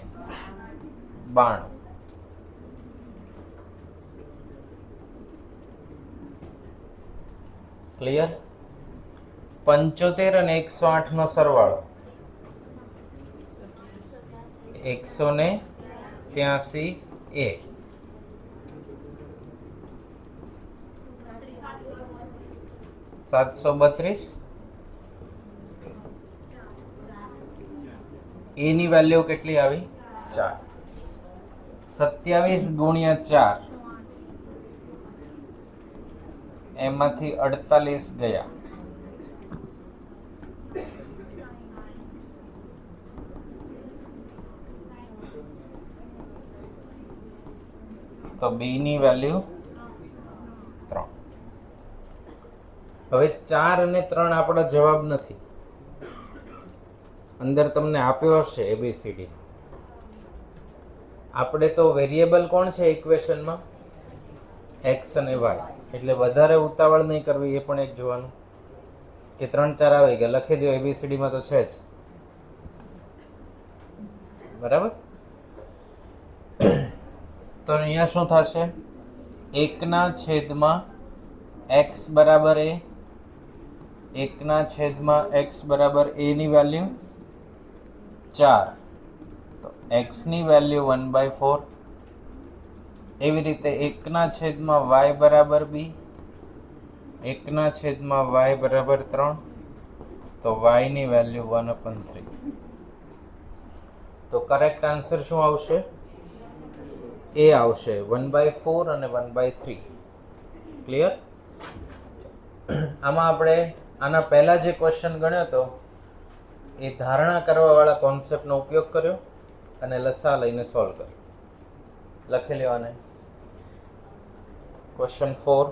ક્લિયર? 75 અને 108 નો સરવાળો 183 A. $732. A ની વેલ્યુ કેટલી આવી? 4. 27 ગુણ્યા 4 એમાંથી 48 ગયા. તો B ની વેલ્યુ 3. હવે 4 અને 3 આપણો જવાબ નથી. અંદર તમને આપ્યો હશે ABCD. આપણે તો વેરિયેબલ કોણ છે ઇક્વેશનમાં? x અને y. એટલે વધારે ઉતાવળ નહીં કરવી, એ પણ એક જોવાનું કે 3 4 આવી ગયા, લખી દો. ABCD માં તો છે જ, બરાબર? તો અહીંયા શું થશે? 1/x બરાબર a, 1/x બરાબર a ની વેલ્યુ 4, તો x ની વેલ્યુ 1/4. એવી રીતે 1/y બરાબર b, 1/y બરાબર 3, તો y ની વેલ્યુ 1/3. તો કરેક્ટ આન્સર શું આવશે? એ આવશે, 1/4 અને 1/3. ક્લિયર? આમાં આપણે આના પહેલા જે ક્વેશ્ચન ગણ્યો હતો એ ધારણા કરવા વાળા કોન્સેપ્ટનો ઉપયોગ કર્યો અને લસા લઈને સોલ્વ કર્યો. લખી લેવાને. ક્વેશ્ચન 4.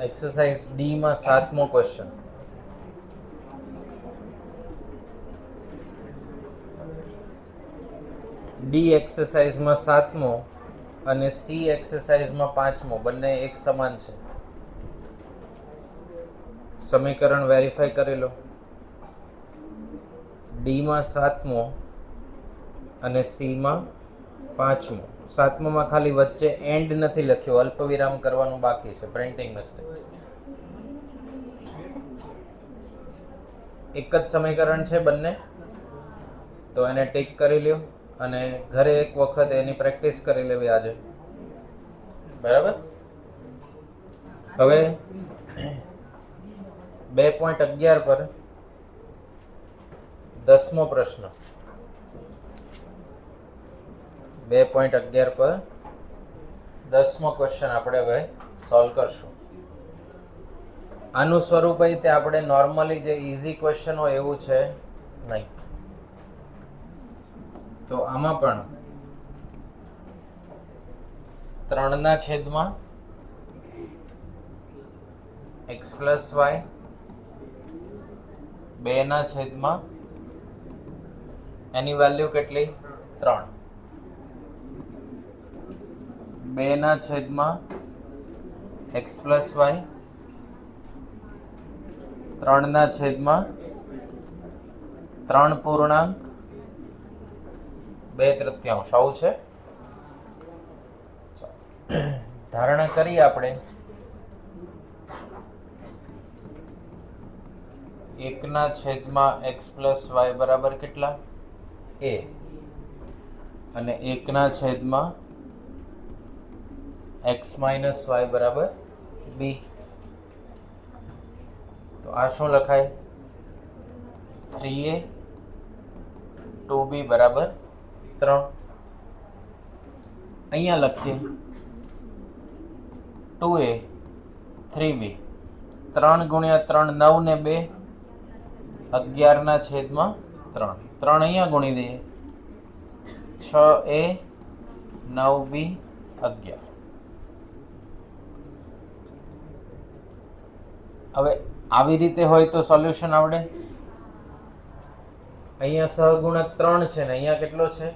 એક્સરસાઇઝ ડી માં 7મો ક્વેશ્ચન. ડી એક્સરસાઇઝમાં 7મો અને સી એક્સરસાઇઝમાં 5મો બંને એક સમાન છે. સમીકરણ વેરીફાઈ કરી લો. ડી માં 7મો અને સી માં 5મો. 7મામાં ખાલી વચ્ચે એન્ડ નથી લખ્યો, અલ્પવિરામ કરવાનું બાકી છે, પ્રિન્ટિંગ મિસ્ટેક. એક જ સમીકરણ છે બંને, તો એને ટીક કરી લ્યો અને ઘરે એક વખત એની પ્રેક્ટિસ કરી લેવી આજે. બરાબર. હવે 2.11 પર 10મો પ્રશ્ન. 2.11 પર 10મો ક્વેશ્ચન આપણે હવે સોલ્વ કરશું. આનું સ્વરૂપ તે આપણે નોર્મલી જે ઈઝી ક્વેશ્ચન હોય એવું છે નહીં. તો આમાં પણ 3/2 x પ્લસ વાય 2/, એની વેલ્યુ કેટલી? 3. 2/, x પ્લસ વાય 3/, 3.2 આવું છે. ધારણા કરીએ આપણે 1/x પ્લસ વાય બરાબર કેટલા? a અને 1/x માઇનસ વાય બરાબર b. તો આ શું લખાય? 3a 2b બરાબર 3. અહીંયા લખીએ 2a 3b. 3 ગુણ્યા 3 9 ને 2 11/3. 3 અહીંયા ગુણી દઈએ 6a 9b 11. હવે આવી રીતે હોય તો સોલ્યુશન આવડે. અહીંયા સહગુણક 3 છે ને અહીંયા કેટલો છે?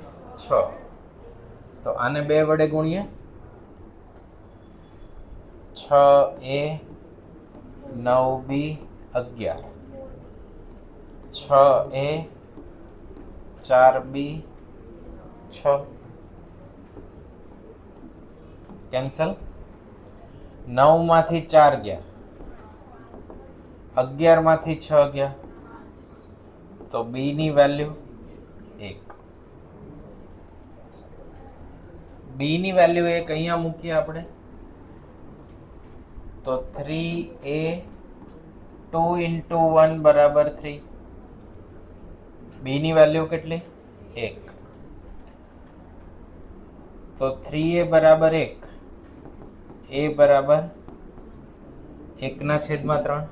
6. તો આને 2 વડે ગુણીએ 6a 9b 11. 6a 4b 6. Cancel. 9 માંથી 4 ગયા, 11 માંથી 6 ગયા, તો b ની વેલ્યુ 1. b ની વેલ્યુ 1 અહીંયા મૂકીએ આપણે, તો 3a 2 into 1 બરાબર 3. b ની વેલ્યુ કેટલી? 1. તો 3a બરાબર 1, a બરાબર 1/3.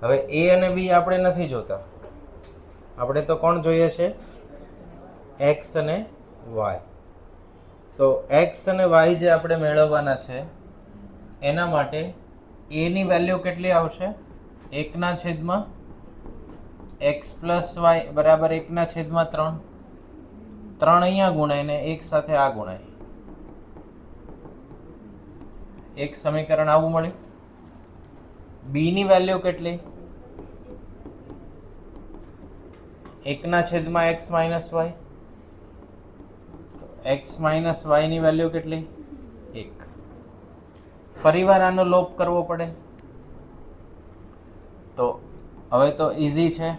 હવે a અને b આપણે નથી જોતા, આપણે તો કોણ જોઈએ છે? x અને y. તો x અને y જે આપણે મેળવવાના છે એના માટે a ની વેલ્યુ કેટલી આવશે? 1/x પ્લસ વાય બરાબર 1/3. 3 અહીંયા ગુણાય ને 1 સાથે આ ગુણાય. એક સમીકરણ આવું મળ્યું. b ની વેલ્યુ કેટલી? 1/x minus y. x minus y ની વેલ્યુ કેટલી? 1. ફરીવાર આનો લોપ કરવો પડે. તો હવે તો ઈઝી છે.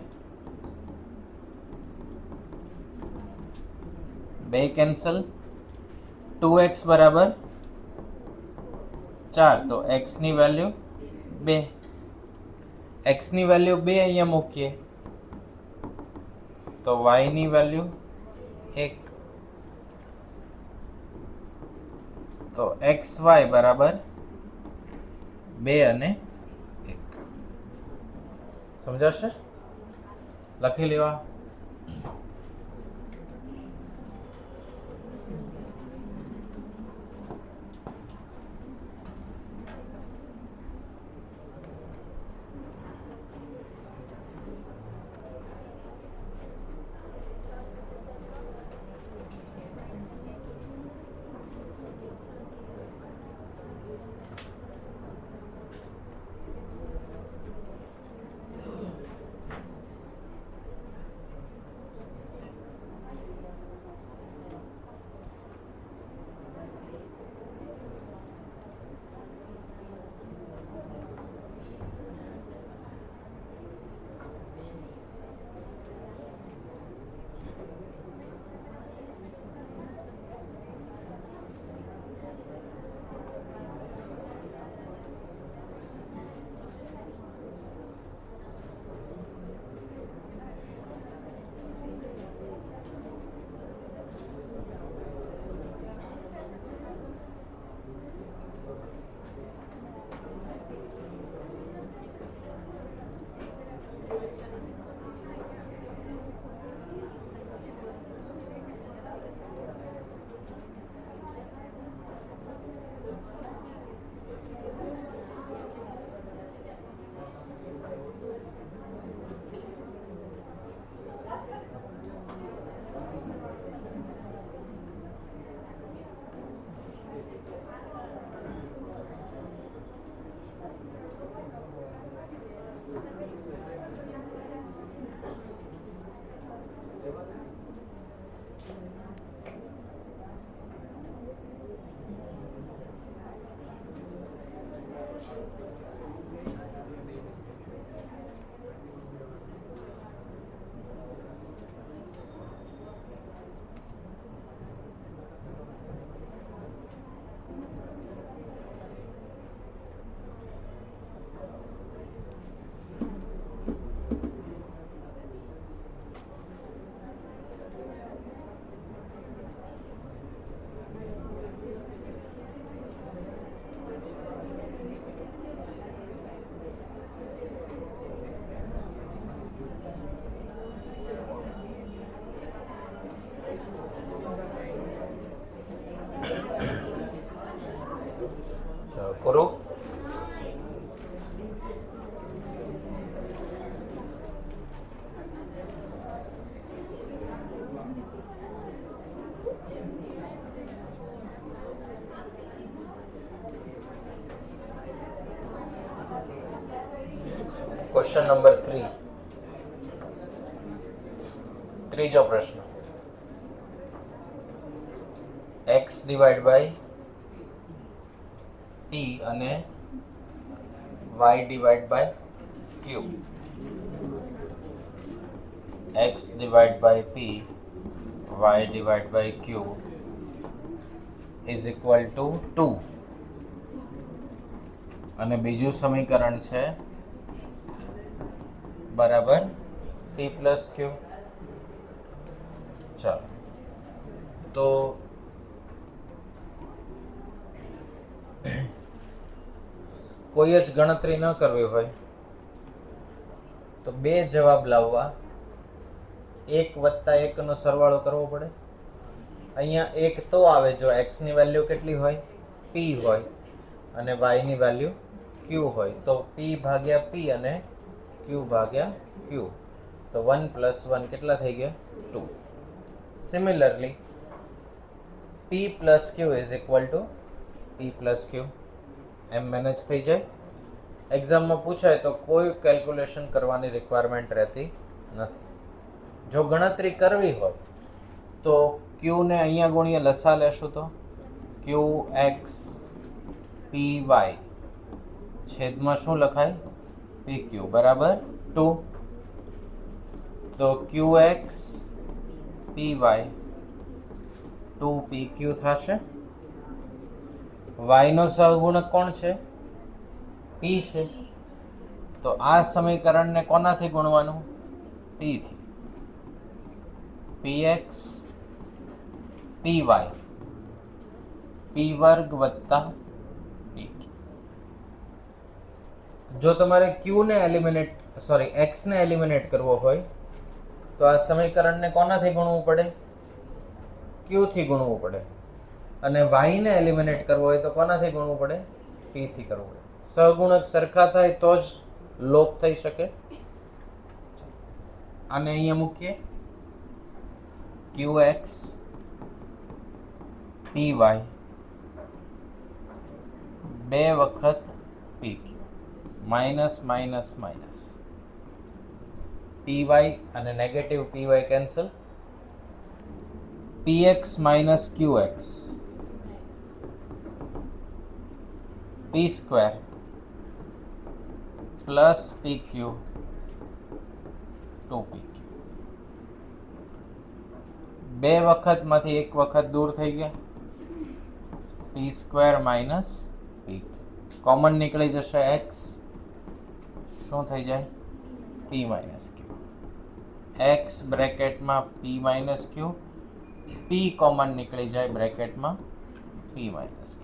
2 કેન્સલ. 2x બરાબર 4. તો x ની વેલ્યુ 2. x ની વેલ્યુ 2 અહીંયા મૂકીએ તો y ની વેલ્યુ 1. તો xy બરાબર 2 અને 1. સમજાશે? લખી લેવા. પૂરું? ક્વેશ્ચન નંબર 3, ત્રીજો પ્રશ્ન. x ડિવાઈડ બાય p અને y divide by q. x divide by p, y divide by q is equal to 2. અને બીજું સમીકરણ છે બરાબર p પ્લસ q. ચાલો તો કોઈ જ ગણતરી ન કરવી હોય તો બે જવાબ લાવવા 1 વત્તા 1 નો સરવાળો કરવો પડે. અહીંયા 1 તો આવે જો x ની વેલ્યુ કેટલી હોય? p હોય અને y ની વેલ્યુ q હોય તો p ભાગ્યા p અને q ભાગ્યા q. તો 1 પ્લસ 1 કેટલા થઈ ગયા? 2. Similarly p plus q is equal to p plus q. એમ મેનેજ થઈ જાય. એક્ઝામમાં પૂછાય તો કોઈ કેલ્ક્યુલેશન કરવાની રિક્વાયરમેન્ટ રહેતી નથી. જો ગણતરી કરવી હોય તો q ને અહીંયા ગુણીએ લસા લેશું તો qx py છેદમાં શું લખાય? pq બરાબર 2. તો qx py 2pq થશે. y નો સહગુણક કોણ છે? p છે. તો આ સમીકરણને કોનાથી ગુણવાનું? p થી. px py p વર્ગ વત્તા pq. જો તમારે q ને x ને એલિમિનેટ કરવો હોય તો આ સમીકરણને કોનાથી ગુણવું પડે? q થી ગુણવું પડે. અને y ને એલિમિનેટ કરવો હોય તો કોનાથી ગુણવું પડે? p થી કરવું પડે. સહગુણક સરખા થાય તો જ લોપ થઈ શકે. આને અહીંયા મૂકીએ qx py 2 વખત pq minus minus minus py અને negative py cancel. px minus qx p square plus pq 2pq. 2 વખતમાંથી 1 વખત દૂર થઈ ગયા. p square minus pq common નીકળી જશે. x શું થઈ જાય? p minus q. x બ્રેકેટમાં p minus q, p common નીકળી જાય બ્રેકેટમાં p માઇનસ q.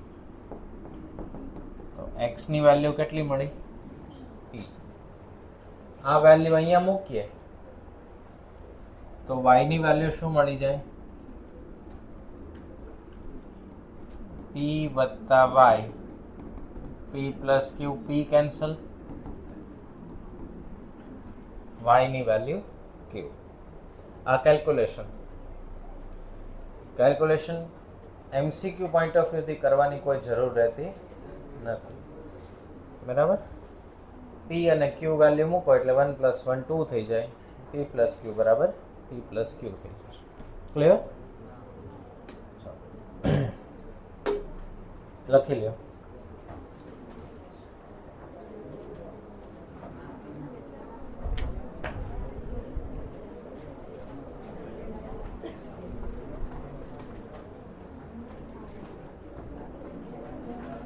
તો x ની વેલ્યુ કેટલી મળી? p. આ વેલ્યુ અહીંયા મૂકીએ તો y ની વેલ્યુ શું મળી જાય? p વત્તા y. p plus q, p cancel. y ની વેલ્યુ q. આ કેલ્ક્યુલેશન MCQ પોઈન્ટ ઓફ વ્યૂથી કરવાની કોઈ જરૂર રહેતી નથી. બરાબર? p અને q વેલ્યુ મૂકો એટલે 1 પ્લસ 1 2 થઈ જાય. p પ્લસ q બરાબર p પ્લસ q થઈ જશે. ક્લિયર? લખી લ્યો.